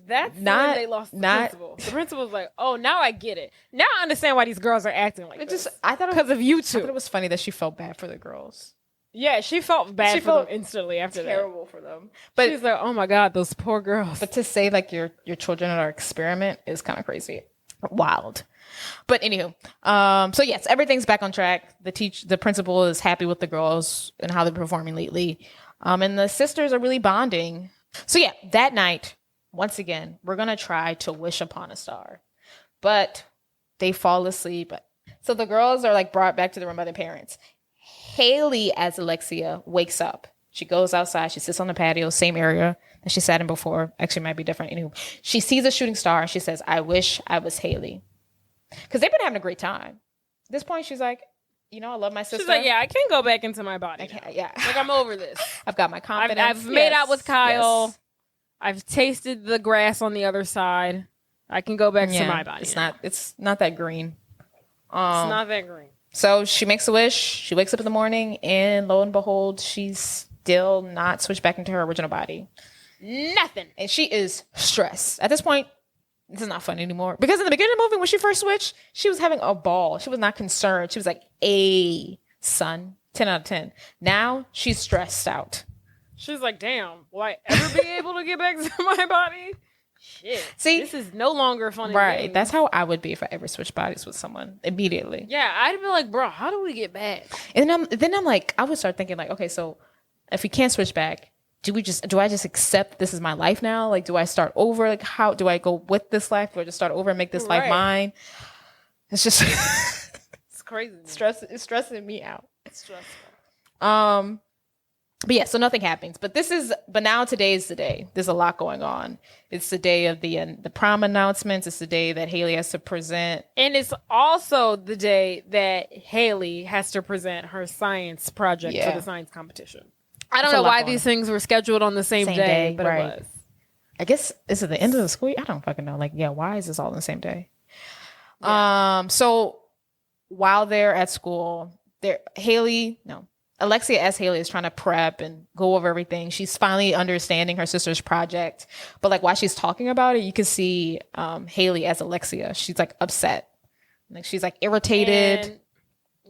That's when they lost the principal. The principal was like, oh, now I get it. Now I understand why these girls are acting like this. I thought because of you two. I thought it was funny that she felt bad for the girls. Yeah, she felt bad for them instantly after that. Terrible for them. But she's like, oh my God, those poor girls. But to say like your children are an experiment is kind of crazy. Wild. But anywho, so yes, everything's back on track. The principal is happy with the girls and how they're performing lately. And the sisters are really bonding. So yeah, that night, once again, we're going to try to wish upon a star. But they fall asleep. So the girls are like brought back to the room by their parents. Haley, as Alexia, wakes up. She goes outside. She sits on the patio, same area that she sat in before. Actually, it might be different. Anyway, she sees a shooting star and she says, I wish I was Haley. Because they've been having a great time. At this point, she's like, I love my sister. She's like, yeah, I can't go back into my body. Yeah. Like, I'm over this. I've got my confidence. I've made out with Kyle. Yes. I've tasted the grass on the other side. I can go back to my body. It's not that green. It's not that green. So she makes a wish. She wakes up in the morning, and lo and behold, she's still not switched back into her original body. Nothing. And she is stressed. At this point, this is not fun anymore. Because in the beginning of the movie, when she first switched, she was having a ball. She was not concerned. She was like, son, 10 out of 10. Now she's stressed out. She's like, damn, will I ever be able to get back to my body? Shit. See, this is no longer fun. Right. That's how I would be if I ever switched bodies with someone immediately. Yeah, I'd be like, bro, how do we get back? And then I'm like, I would start thinking like, okay, so if we can't switch back, do I just accept this is my life now? Like, do I start over? Like, how do I go with this life? Do I just start over and make this life mine? It's just it's crazy. It's stressing me out. Stressful. But yeah, so nothing happens. But now today's the day. There's a lot going on. It's the day of the prom announcements. It's the day that Haley has to present. And it's also the day that Haley has to present her science project for the science competition. I don't know why these things were scheduled on the same day, but it was. I guess, is it the end of the school year? I don't fucking know. Like, yeah, why is this all on the same day? Yeah. So while they're at school, Alexia, as Haley, is trying to prep and go over everything. She's finally understanding her sister's project. But like while she's talking about it, you can see Haley as Alexia. She's like upset. Like she's like irritated.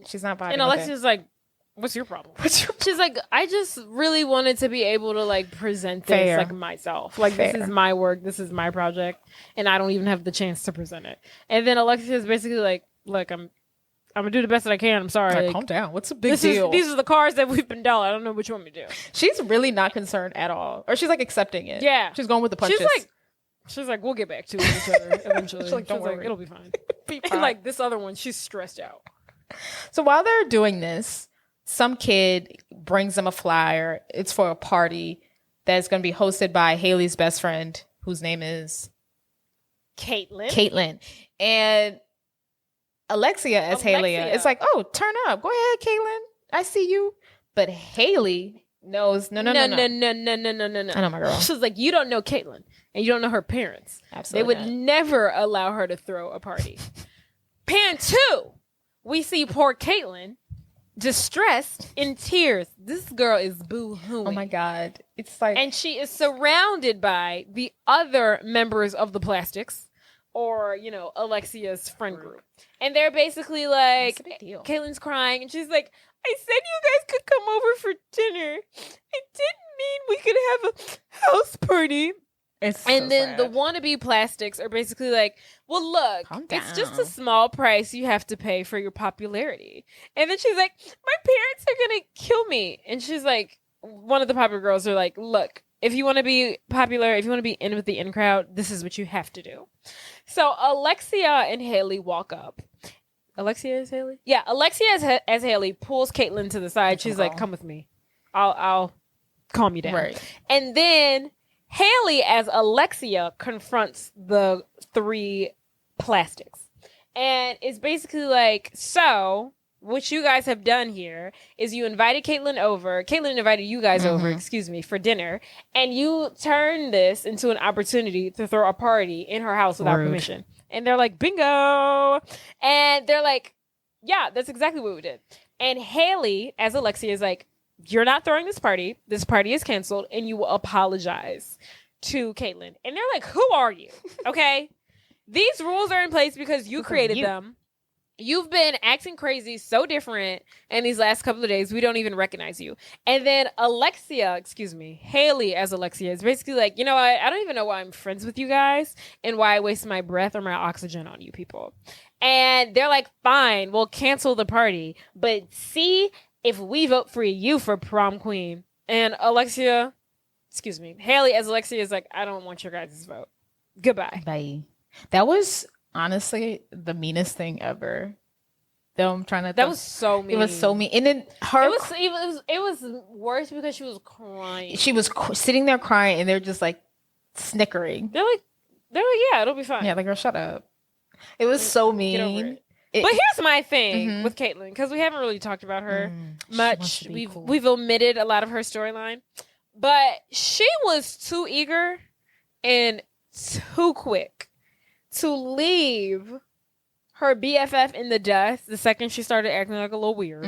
She's not vibing. And Alexia's like, what's your problem? She's like, I just really wanted to be able to like present this like myself. Like this is my work. This is my project. And I don't even have the chance to present it. And then Alexia is basically like, look, I'm gonna do the best that I can. I'm sorry. Like, calm down. What's a big deal? These are the cards that we've been dealt. I don't know what you want me to do. She's really not concerned at all. Or she's like accepting it. Yeah. She's going with the punches. She's like, we'll get back to each other eventually. She's like, don't worry. It'll be fine. And like this other one, she's stressed out. So while they're doing this, some kid brings them a flyer. It's for a party that's going to be hosted by Haley's best friend, whose name is Caitlin. And Alexia as Haley, it's like, oh, turn up. Go ahead, Caitlin. I see you. But Haley knows, no. I know my girl. She's like, you don't know Caitlin, and you don't know her parents. Absolutely, they would never allow her to throw a party. Pan 2, we see poor Caitlin distressed in tears. This girl is boo-hooing. Oh my God, it's like, and she is surrounded by the other members of the Plastics, or Alexia's friend group, and they're basically like, Caitlin's crying, and she's like, I said you guys could come over for dinner. It didn't mean we could have a house party. And then the wannabe Plastics are basically like, well, look, it's just a small price you have to pay for your popularity. And then she's like, my parents are going to kill me. And she's like, one of the popular girls are like, look, if you want to be popular, if you want to be in with the in crowd, this is what you have to do. So Alexia and Haley walk up. Alexia as Haley? Yeah, Alexia as Haley pulls Caitlin to the side. She's like, come with me. I'll calm you down. Right. And then Haley as Alexia confronts the 3 Plastics. And it's basically like, so what you guys have done here is you invited Caitlin over. Caitlin invited you guys over, for dinner. And you turned this into an opportunity to throw a party in her house without permission. And they're like, bingo. And they're like, yeah, that's exactly what we did. And Haley, as Alexia, is like, you're not throwing this party. This party is canceled. And you will apologize to Caitlin. And they're like, who are you? Okay. These rules are in place because you created them. You've been acting crazy, so different in these last couple of days. We don't even recognize you. And then Haley as Alexia is basically like, you know what? I don't even know why I'm friends with you guys and why I waste my breath or my oxygen on you people. And they're like, fine, we'll cancel the party. But see if we vote for you for prom queen. And Haley as Alexia is like, I don't want your guys' vote. Goodbye. Bye. That was honestly the meanest thing ever. Them trying to. That was so mean. It was so mean, and then her. It was worse because she was crying. She was sitting there crying, and they're just like snickering. They're like, yeah, it'll be fine. Yeah, like, girl, shut up. It was so mean. Get over it. But here's my thing with Caitlin, because we haven't really talked about her much. We've omitted a lot of her storyline, but she was too eager and too quick to leave her BFF in the dust the second she started acting like a little weird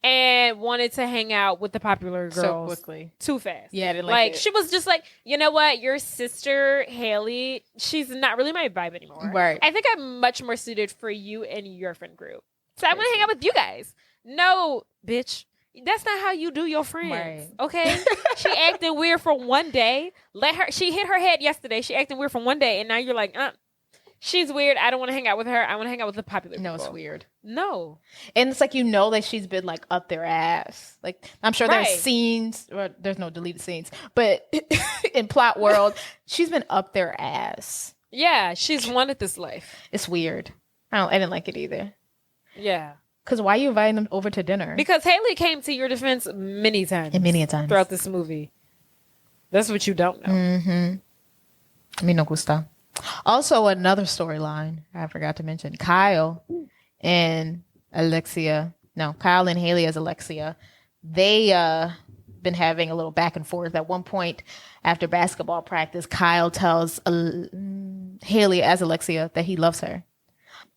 and wanted to hang out with the popular girls so quickly. Too fast. Yeah, I didn't like it. She was just like, you know what? Your sister, Haley, she's not really my vibe anymore. Right. I think I'm much more suited for you and your friend group. So I'm going to hang out with you guys. No, bitch. That's not how you do your friends. Right. Okay? She acted weird for one day. She hit her head yesterday. She acted weird for one day. And now you're like, she's weird. I don't want to hang out with her. I want to hang out with the popular people. No, it's weird. No. And it's like, that she's been like up their ass. Like, I'm sure there's scenes, or there's no deleted scenes, but in plot world, she's been up their ass. Yeah, she's wanted this life. It's weird. I didn't like it either. Yeah. Because why are you inviting them over to dinner? Because Haley came to your defense many times. And many times. Throughout this movie. That's what you don't know. Mm-hmm. Me no gusta. Also, another storyline I forgot to mention. Kyle and Haley as Alexia. They been having a little back and forth. At one point after basketball practice, Kyle tells Haley as Alexia that he loves her.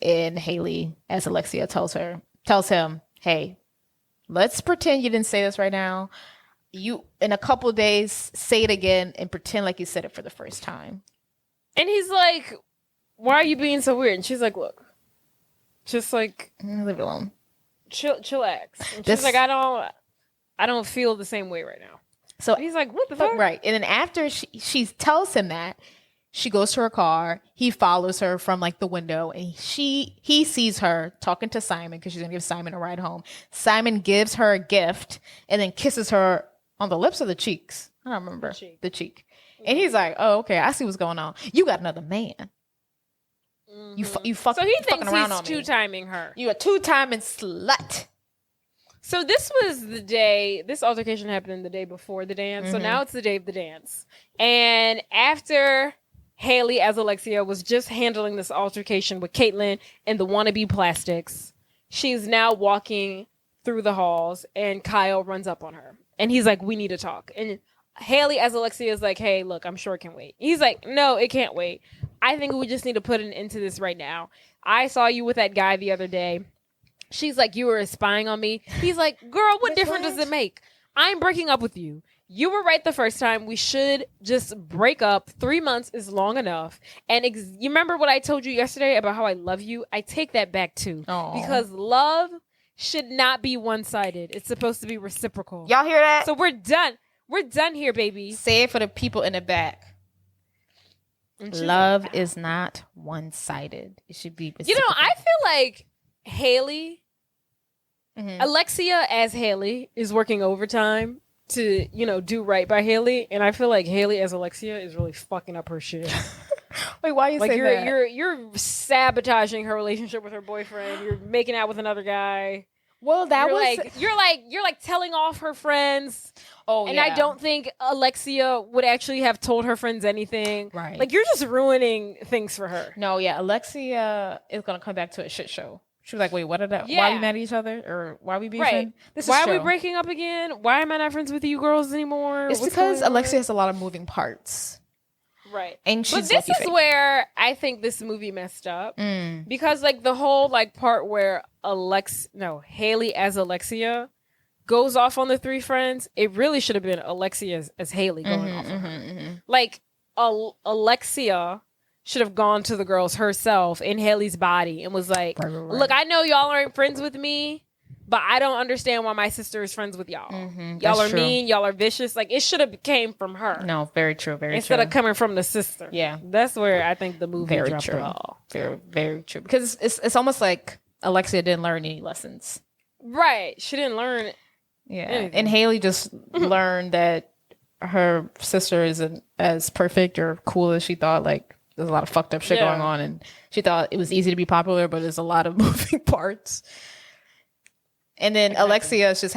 And Haley as Alexia tells him, hey, let's pretend you didn't say this right now. You, in a couple days, say it again and pretend like you said it for the first time. And he's like, why are you being so weird? And she's like, look, just like, leave it alone. Chillax. And she's like, I don't feel the same way right now. So and he's like, what the fuck? Right. And then after she tells him that, she goes to her car. He follows her from like the window, and he sees her talking to Simon because she's gonna give Simon a ride home. Simon gives her a gift and then kisses her on the lips or the cheeks. I don't remember the cheek. And he's like, "Oh, okay, I see what's going on. You got another man. You fuck. So he thinks around he's on two-timing her. You a two-timing slut." So this was the day. This altercation happened the day before the dance. So now it's the day of the dance, and after Haley as Alexia was just handling this altercation with Caitlyn and the wannabe plastics, she's now walking through the halls, and Kyle runs up on her, and he's like, "We need to talk." And Haley as Alexia is like, "Hey, look, I'm sure it can wait." He's like, "No, it can't wait. I think we just need to put an end to this right now. I saw you with that guy the other day." She's like, "You were spying on me." He's like, "Girl, what difference does it make? I'm breaking up with you. You were right the first time. We should just break up. 3 months is long enough." And you remember what I told you yesterday about how I love you? I take that back too. Aww. Because love should not be one-sided. It's supposed to be reciprocal. Y'all hear that? So we're done. We're done here, baby. Say it for the people in the back. Love is not one-sided. It should be reciprocal. You know, I feel like Haley, Alexia as Haley is working overtime to, do right by Haley. And I feel like Haley as Alexia is really fucking up her shit. Wait, why you say that? You're sabotaging her relationship with her boyfriend. You're making out with another guy. Well, you're like telling off her friends. Oh, and I don't think Alexia would actually have told her friends anything. Right. Like, you're just ruining things for her. No, yeah. Alexia is going to come back to a shit show. She was like, wait, what are that? Yeah. Why are we mad at each other? Or why are we beefing? Right. Why are we breaking up again? Why am I not friends with you girls anymore? It's because Alexia has a lot of moving parts. Right. And but this is where I think this movie messed up. Because, like, the whole, like, part where Haley as Alexia goes off on the three friends, it really should have been Alexia as Haley going off on her. Like, Alexia should have gone to the girls herself in Haley's body and was like, right. Look, I know y'all aren't friends with me, but I don't understand why my sister is friends with y'all. Y'all are mean, y'all are vicious. Like, it should have came from her. No, very true, very Instead true. of coming from the sister. Yeah. That's where I think the movie very dropped true. the ball. Very, very true. Because it's almost like Alexia didn't learn any lessons. Right. She didn't learn anything. And Haley just learned that her sister isn't as perfect or cool as she thought. Like, there's a lot of fucked up shit going on, and she thought it was easy to be popular, but there's a lot of moving parts. And then Alexia is she's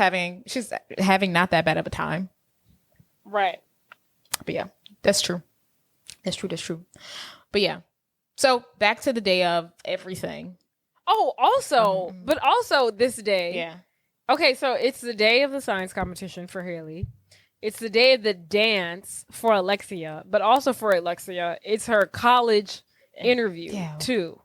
having not that bad of a time. Right. But yeah, that's true. That's true. But yeah. So back to the day of everything. Oh, also this day. Yeah. Okay, so it's the day of the science competition for Haley. It's the day of the dance for Alexia, but also for Alexia, it's her college interview too.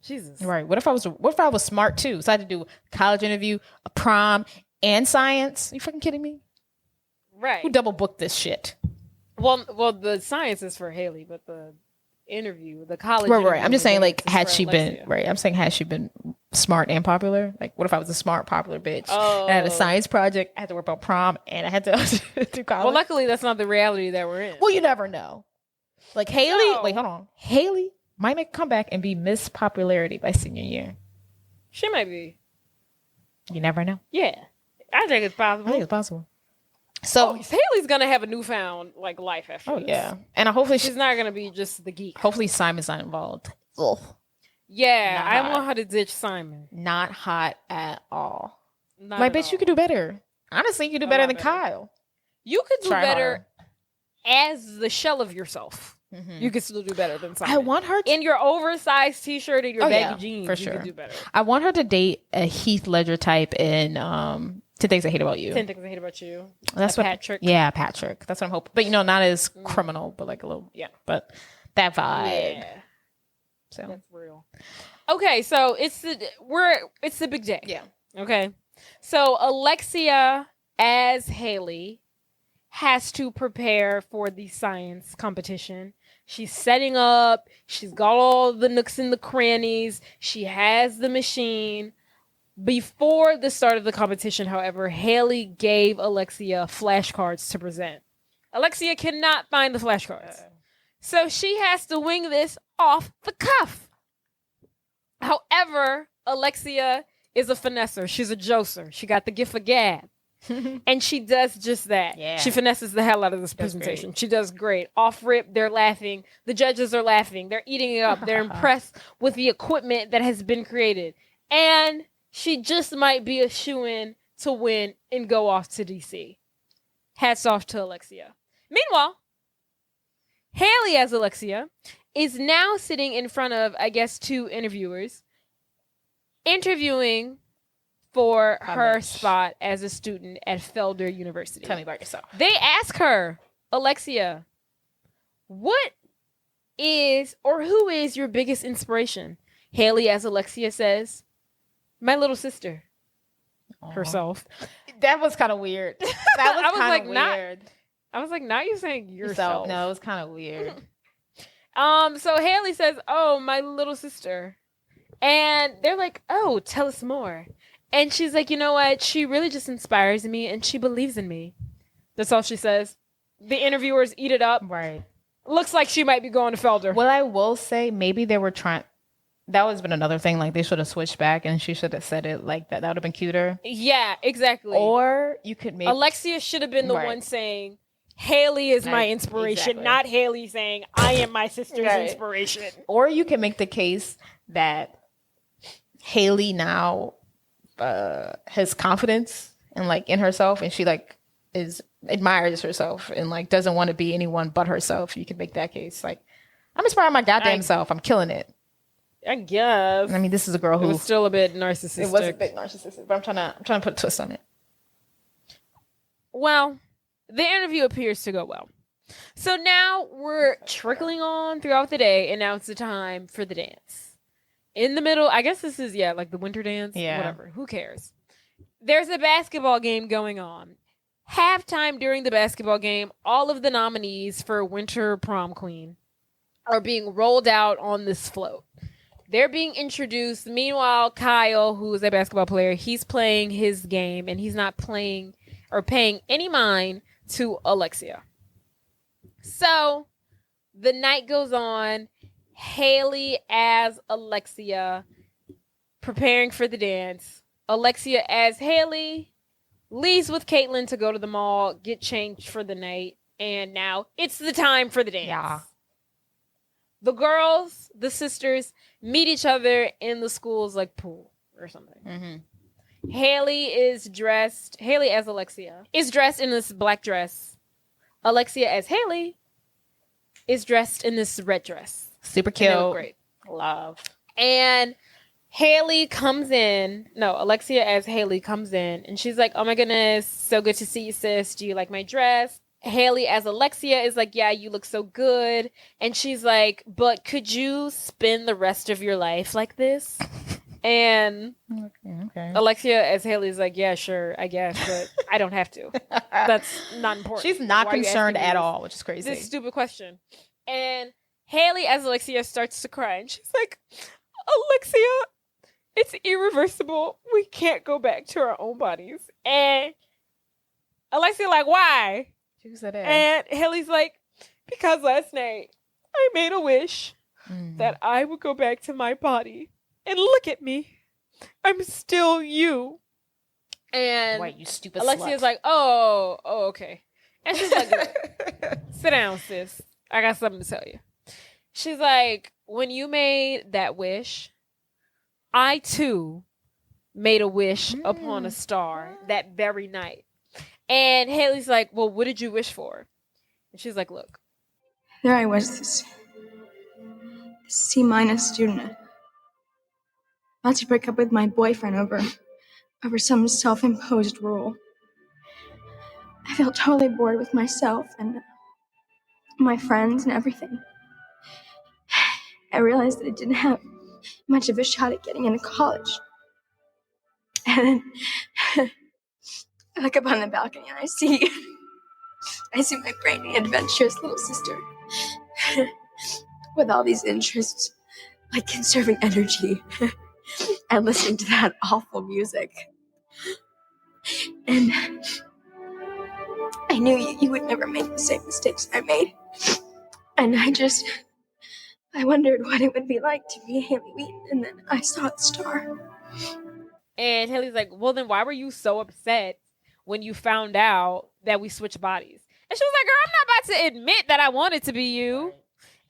Jesus. Right. What if I was smart too? So I had to do a college interview, a prom, and science. Are you fucking kidding me? Right. Who double booked this shit? Well, the science is for Haley, but the interview, the college. Right. I'm just saying, like, had she been smart and popular? Like, what if I was a smart, popular bitch? Oh. And I had a science project. I had to work about prom, and I had to do college. Well, luckily, that's not the reality that we're in. Well, you never know. Like, Haley. Wait, hold on. Haley might make a comeback and be Miss Popularity by senior year. She might be. You never know. Yeah, I think it's possible. So Haley's gonna have a newfound life after this. Yeah, and hopefully she's not gonna be just the geek. Hopefully Simon's not involved. Ugh. Yeah, I want her to ditch Simon. Not hot at all. Not like, at bitch, all. you could do better. Honestly, you could do better than Kyle. You could do Try better harder. as the shell of yourself. You could still do better than Simon. I want her in your oversized t-shirt and your baggy jeans. For sure. You could do better. I want her to date a Heath Ledger type in 10 Things I Hate About You. 10 Things I Hate About You. That's what Patrick. Yeah, Patrick. That's what I'm hoping. But not as criminal, but like a little but that vibe. Yeah. So that's real. Okay, so it's the big day. Yeah. Okay. So Alexia as Haley has to prepare for the science competition. She's setting up. She's got all the nooks and the crannies. She has the machine. Before the start of the competition, however, Haley gave Alexia flashcards to present. Alexia cannot find the flashcards. So she has to wing this off the cuff. However, Alexia is a finesser. She's a joser. She got the gift of gab. And she does just that. Yeah. She finesses the hell out of this presentation. Great. She does great. Off rip, they're laughing. The judges are laughing. They're eating it up. They're impressed with the equipment that has been created. And she just might be a shoo-in to win and go off to DC. Hats off to Alexia. Meanwhile, Haley as Alexia is now sitting in front of, I guess, 2 interviewers, interviewing for her spot as a student at Felder University. Tell me about yourself. They ask her, Alexia, what is or who is your biggest inspiration? Haley as Alexia says, my little sister. Herself. That was kind of weird. That was kind of weird. I was like, now you're saying yourself. No, it was kind of weird. So Haley says, oh, my little sister. And they're like, oh, tell us more. And she's like, you know what? She really just inspires me and she believes in me. That's all she says. The interviewers eat it up. Right. Looks like she might be going to Felder. Well, I will say maybe they were trying. That was been another thing. Like they should have switched back and she should have said it like that. That would have been cuter. Yeah, exactly. Or you could make Alexia should have been the one saying, Haley is my inspiration, not Haley saying, I am my sister's inspiration. Or you can make the case that Haley now has confidence and like in herself, and she like admires herself and like doesn't want to be anyone but herself. You can make that case. Like, I'm inspired by my goddamn self. I'm killing it. I guess. I mean, this is a girl who was still a bit narcissistic. It was a bit narcissistic, but I'm trying to put a twist on it. Well, the interview appears to go well. So now we're trickling on throughout the day, and now it's the time for the dance. In the middle, I guess this is, like the winter dance. Yeah. Whatever. Who cares? There's a basketball game going on. Halftime during the basketball game, all of the nominees for Winter Prom Queen are being rolled out on this float. They're being introduced. Meanwhile, Kyle, who is a basketball player, he's playing his game, and he's not playing or paying any mind to Alexia. So the night goes on. Haley as Alexia preparing for the dance. Alexia as Haley leaves with Caitlin to go to the mall, get changed for the night, and now it's the time for the dance. Yeah. The girls, the sisters, meet each other in the school's like pool or something. Mm-hmm. Haley as Alexia, is dressed in this black dress. Alexia as Haley is dressed in this red dress. Super cute. Great. Love. And Alexia as Haley comes in and she's like, oh my goodness, so good to see you, sis. Do you like my dress? Haley as Alexia is like, yeah, you look so good. And she's like, but could you spend the rest of your life like this? And okay. Alexia as Haley is like, yeah, sure, I guess, but I don't have to. That's not important. She's not concerned at all, which is crazy. This stupid question. And Haley as Alexia starts to cry and she's like, Alexia, it's irreversible. We can't go back to our own bodies. And Alexia like, why? Who said that? And Haley's like, because last night I made a wish that I would go back to my body. And look at me. I'm still you. And wait, you stupid Alexia's slut. like, oh, okay. And she's like, look, sit down, sis. I got something to tell you. She's like, when you made that wish, I too made a wish upon a star that very night. And Haley's like, well, what did you wish for? And she's like, look. There I was, this C- student, about to break up with my boyfriend over some self-imposed rule. I felt totally bored with myself and my friends and everything. I realized that I didn't have much of a shot at getting into college. And then I look up on the balcony and I see my brainy, adventurous little sister with all these interests, like conserving energy and listening to that awful music. And I knew you would never make the same mistakes I made. And I wondered what it would be like to be Haley Wheaton, and then I saw the star. And Haley's like, well, then why were you so upset when you found out that we switched bodies? And she was like, girl, I'm not about to admit that I wanted to be you. Right.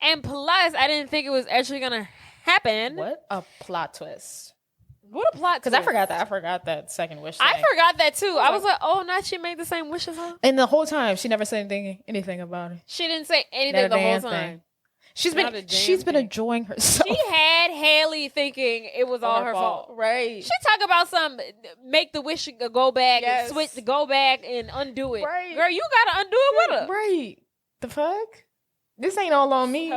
And plus, I didn't think it was actually going to happen. What a plot twist. What a plot twist. Because I forgot that second wish thing. I forgot that too. I was like, oh, now she made the same wish as her. And the whole time, she never said anything about it. She didn't say anything the whole time. She's been enjoying herself. She had Haley thinking it was all her fault. Right. She talk about some make the wish go back and switch to go back and undo it. Right. Girl, you gotta undo it with her. Right. The fuck? This ain't all on me.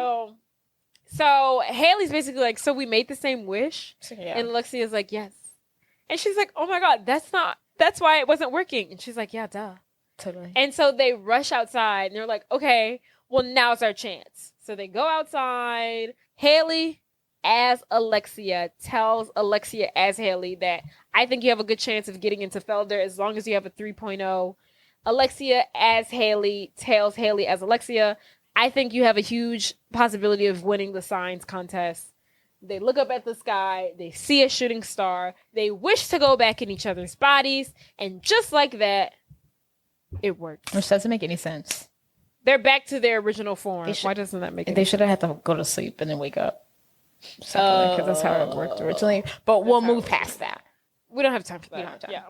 So Haley's basically like, so we made the same wish? Yeah. And Alexia's like, yes. And she's like, oh my God, that's why it wasn't working. And she's like, yeah, duh. Totally. And so they rush outside and they're like, okay, well, now's our chance. So they go outside. Haley, as Alexia, tells Alexia as Haley that I think you have a good chance of getting into Felder as long as you have a 3.0. Alexia, as Haley, tells Haley as Alexia, I think you have a huge possibility of winning the signs contest. They look up at the sky. They see a shooting star. They wish to go back in each other's bodies. And just like that, it works. Which doesn't make any sense. They're back to their original form. Why doesn't that make sense? They should have had to go to sleep and then wake up. Because that's how it worked originally. But we'll move past that. We don't have time for that. We don't have time. Yeah.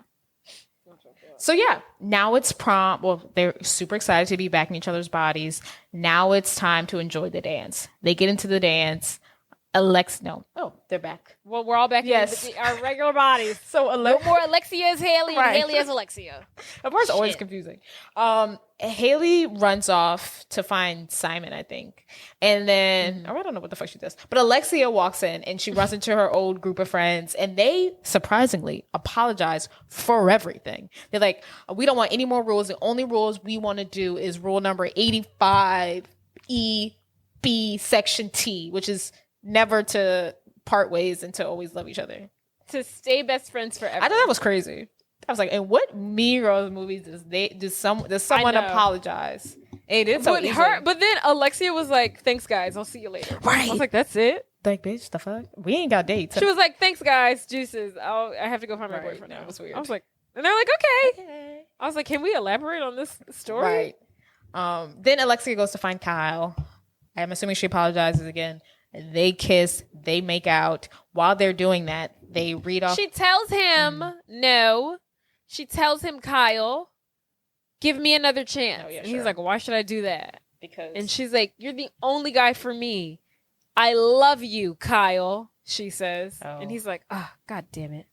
So yeah, now it's prom. Well, they're super excited to be back in each other's bodies. Now it's time to enjoy the dance. They get into the dance. They're back. Well, we're all back in our regular bodies. So no more Alexia as Haley and Haley as Alexia. Of course, always confusing. Haley runs off to find Simon, I think. And then, I don't know what the fuck she does. But Alexia walks in and she runs into her old group of friends. And they, surprisingly, apologize for everything. They're like, we don't want any more rules. The only rules we want to do is rule number 85 E-B section T, which is never to part ways and to always love each other. To stay best friends forever. I thought that was crazy. I was like, in what Mean Girls movies does someone apologize? It is so easy. But then Alexia was like, thanks guys, I'll see you later. Right. I was like, that's it? Like, bitch, the fuck? We ain't got dates. She was like, thanks guys, juices. I have to go find my boyfriend now. That was weird. I was like, and they're like, okay. I was like, can we elaborate on this story? Right. Then Alexia goes to find Kyle. I'm assuming she apologizes again. They kiss, they make out. While they're doing that, they read off. She tells him, no. She tells him, Kyle, give me another chance. Oh, yeah, and he's like, why should I do that? And she's like, you're the only guy for me. I love you, Kyle, she says. Oh. And he's like, oh, God damn it.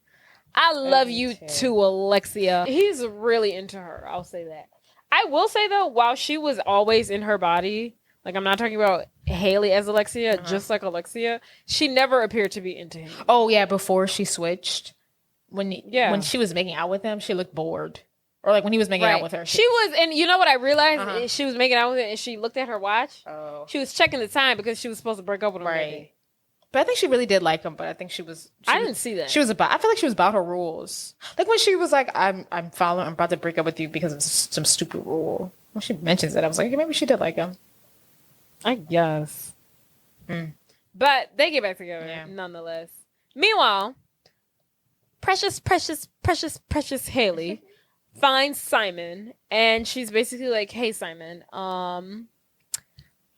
I love you too, Alexia. He's really into her. I'll say that. I will say, though, while she was always in her body, like, I'm not talking about Haley as Alexia, just like Alexia. She never appeared to be into him. Oh, yeah, before she switched. When she was making out with him, she looked bored. Or, like, when he was making out with her. She was, and you know what I realized? She was making out with him, and she looked at her watch. Oh. She was checking the time because she was supposed to break up with him. Right. But I think she really did like him, but I think I didn't see that. I feel like she was about her rules. Like, when she was like, I'm about to break up with you because of some stupid rule. When she mentions it, I was like, okay, maybe she did like him. I guess. But they get back together nonetheless. Meanwhile, precious Haley finds Simon, and she's basically like, hey, Simon,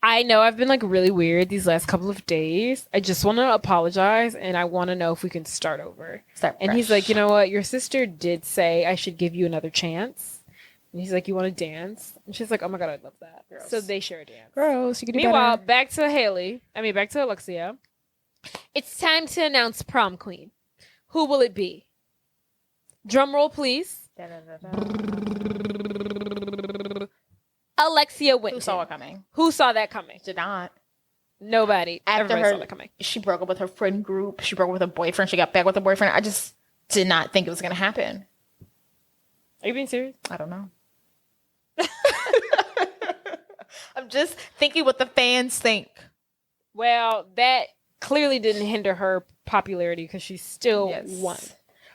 I know I've been like really weird these last couple of days. I just want to apologize and I want to know if we can start over. And he's like, you know what? Your sister did say I should give you another chance. And he's like, you want to dance? And she's like, oh my God, I love that. Gross. So they share a dance. Gross. You can do Meanwhile, better. back to Alexia. It's time to announce prom queen. Who will it be? Drum roll, please. Alexia Whitton. Who saw it coming? Who saw that coming? Did not. Nobody. After saw that coming. She broke up with her friend group. She broke up with her boyfriend. She got back with her boyfriend. I just did not think it was going to happen. Are you being serious? I don't know. I'm just thinking what the fans think. Well, that clearly didn't hinder her popularity because she still won.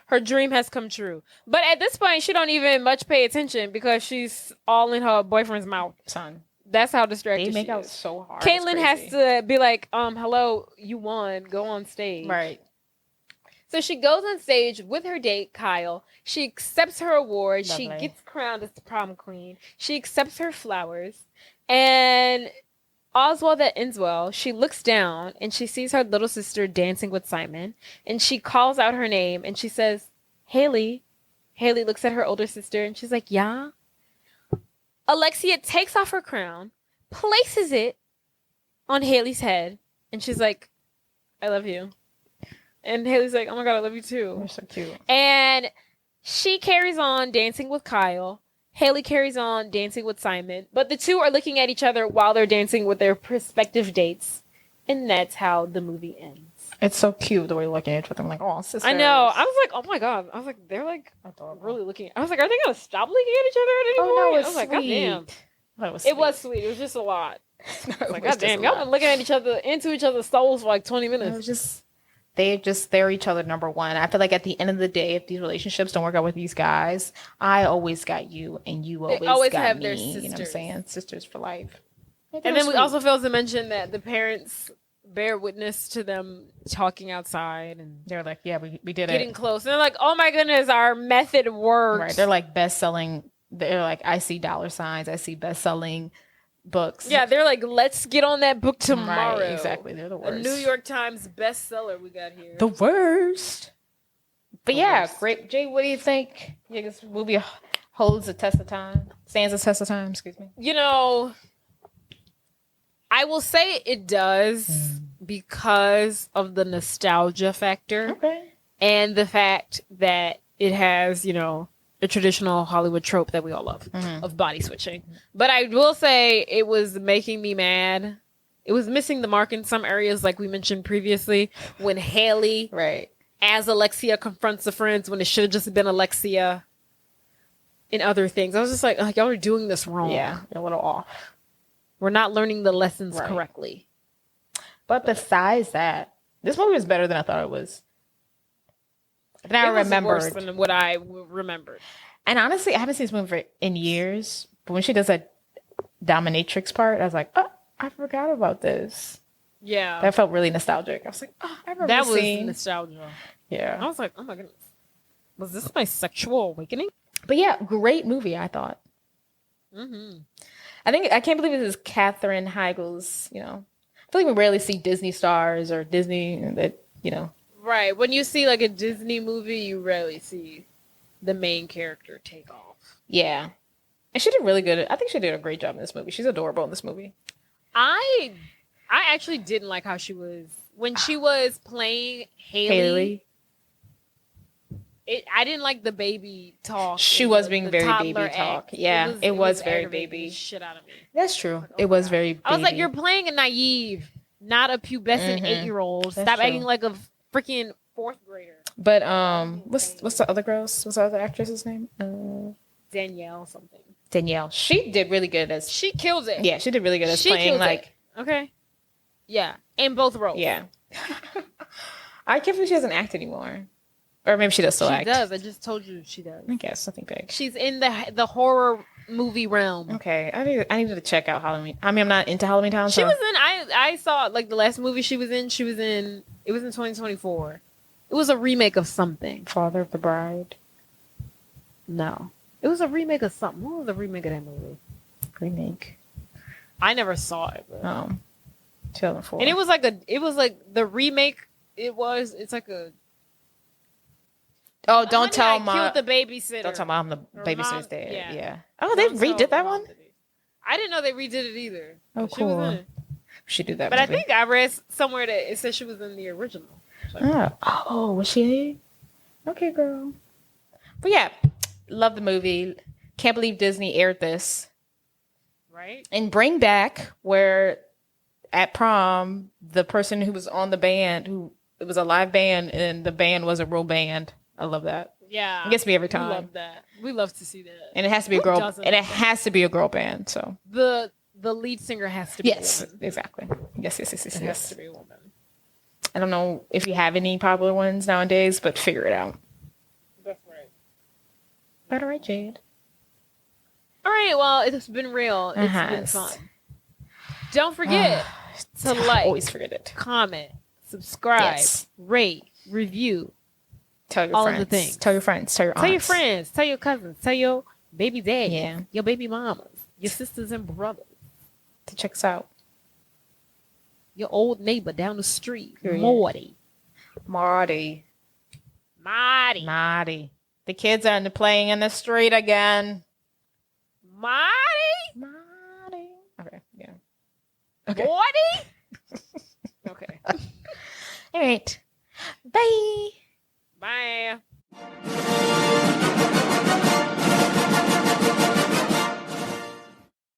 Her dream has come true. But at this point, she don't even much pay attention because she's all in her boyfriend's mouth. Son. That's how distracted she is. They make out so hard. Caitlyn has to be like, hello, you won. Go on stage. Right. So she goes on stage with her date, Kyle. She accepts her award. Lovely. She gets crowned as the prom queen. She accepts her flowers. And all's well that ends well. She looks down and she sees her little sister dancing with Simon. And she calls out her name and she says, Haley. Haley looks at her older sister and she's like, yeah. Alexia takes off her crown, places it on Haley's head. And she's like, I love you. And Haley's like, oh my God, I love you too. You're so cute. And she carries on dancing with Kyle. Haley carries on dancing with Simon. But the two are looking at each other while they're dancing with their prospective dates. And that's how the movie ends. It's so cute the way you're looking at each other. I'm like, oh, sisters. I know. I was like, oh my God. I was like, they're like really looking. I was like, are they going to stop looking at each other at any point? No, I was like, God damn. It was sweet. It was just a lot. Like, God damn. Y'all been looking at each other, into each other's souls for like 20 minutes. It was just... they're each other number one. I feel like at the end of the day, if these relationships don't work out with these guys, I always got you and you always got have me. their sisters. You know what I'm saying? Sisters for life. And then we also failed to mention that the parents bear witness to them talking outside and they're like, yeah, we did getting it. close. And they're like, oh my goodness, our method works. Right. They're like best-selling. They're like, I see dollar signs. I see best-selling books. Yeah, they're like, let's get on that book tomorrow. Right, exactly. They're the worst. A New York Times bestseller we got here. The worst. But great. Jay, what do you think? Yeah, this movie holds the test of time. Stands the test of time, excuse me. You know, I will say it does because of the nostalgia factor. Okay. And the fact that it has, you know, a traditional Hollywood trope that we all love of body switching. But I will say it was making me mad. It was missing the mark in some areas, like we mentioned previously, when Haley, as Alexia, confronts the friends when it should have just been Alexia in other things. I was just like, oh, y'all are doing this wrong. Yeah, you're a little off. We're not learning the lessons correctly. But besides that, this movie was better than I thought it was. And I remembered. Worse than what I remembered. And honestly, I haven't seen this movie in years. But when she does that dominatrix part, I was like, oh, I forgot about this. Yeah. That felt really nostalgic. I was like, oh, I remember that seeing. Was nostalgia. Yeah. I was like, oh my goodness. Was this my sexual awakening? But yeah, great movie, I thought. I can't believe this is Katherine Heigl's, you know. I feel like we rarely see Disney stars or Disney that, you know. Right. When you see like a Disney movie, you rarely see the main character take off. Yeah. And she did really good. I think she did a great job in this movie. She's adorable in this movie. I actually didn't like how she was when she was playing Haley. I didn't like the baby talk. She was being very baby talk. Yeah, it was very baby. Shit out of me. That's true. It was very baby. I was like, you're playing a naive, not a pubescent 8-year-old. Stop acting like a freaking 4th grader. But what's the other girl's? What's the other actress's name? Danielle something. Danielle. She did really good as. She kills it. Yeah, she did really good as playing like. Okay. Yeah, in both roles. Yeah. I can't believe she doesn't act anymore. Or maybe she does still act. She does. I just told you she does. I guess something big. She's in the horror movie realm. Okay, I needed to check out Halloween. I mean, I'm not into Halloween Town. She was in. I saw like the last movie she was in. It was in 2024. It was a remake of something. Father of the Bride. No, it was a remake of something. What was the remake of that movie? Remake. I never saw it. But... 2004. And it was like the remake. It's like a. Oh, don't tell I mom. Killed the babysitter. Don't tell mom the babysitter's dead. Yeah. Yeah. Oh, they redid that one? I didn't know they redid it either. Oh, She was cool. in it. We should do that. But movie. I think I read somewhere that it said she was in the original. Oh, was she? Okay, girl. But yeah, love the movie. Can't believe Disney aired this. Right. And bring back where at prom, the person who was on the band, it was a live band and the band was a real band. I love that. Yeah. It gets me every time. We love that. We love to see that. And it has to be a girl. And it has to be a girl band. So the lead singer has to be a woman. Exactly. Yes. It has to be a woman. I don't know if you have any popular ones nowadays, but figure it out. That's right. But all right, Jade. All right, well, it's been real. It's been fun. Don't forget to like, always forget it. Comment, subscribe, rate, review. Tell your friends. Of the things. Tell your friends. Tell your aunts. Tell your friends. Tell your cousins. Tell your baby daddy. Yeah. Your baby mamas. Your sisters and brothers. To check us out. Your old neighbor down the street. Marty. The kids are playing in the street again. Marty. Okay. Yeah. Okay. Marty. Okay. All right. Bye. Bye.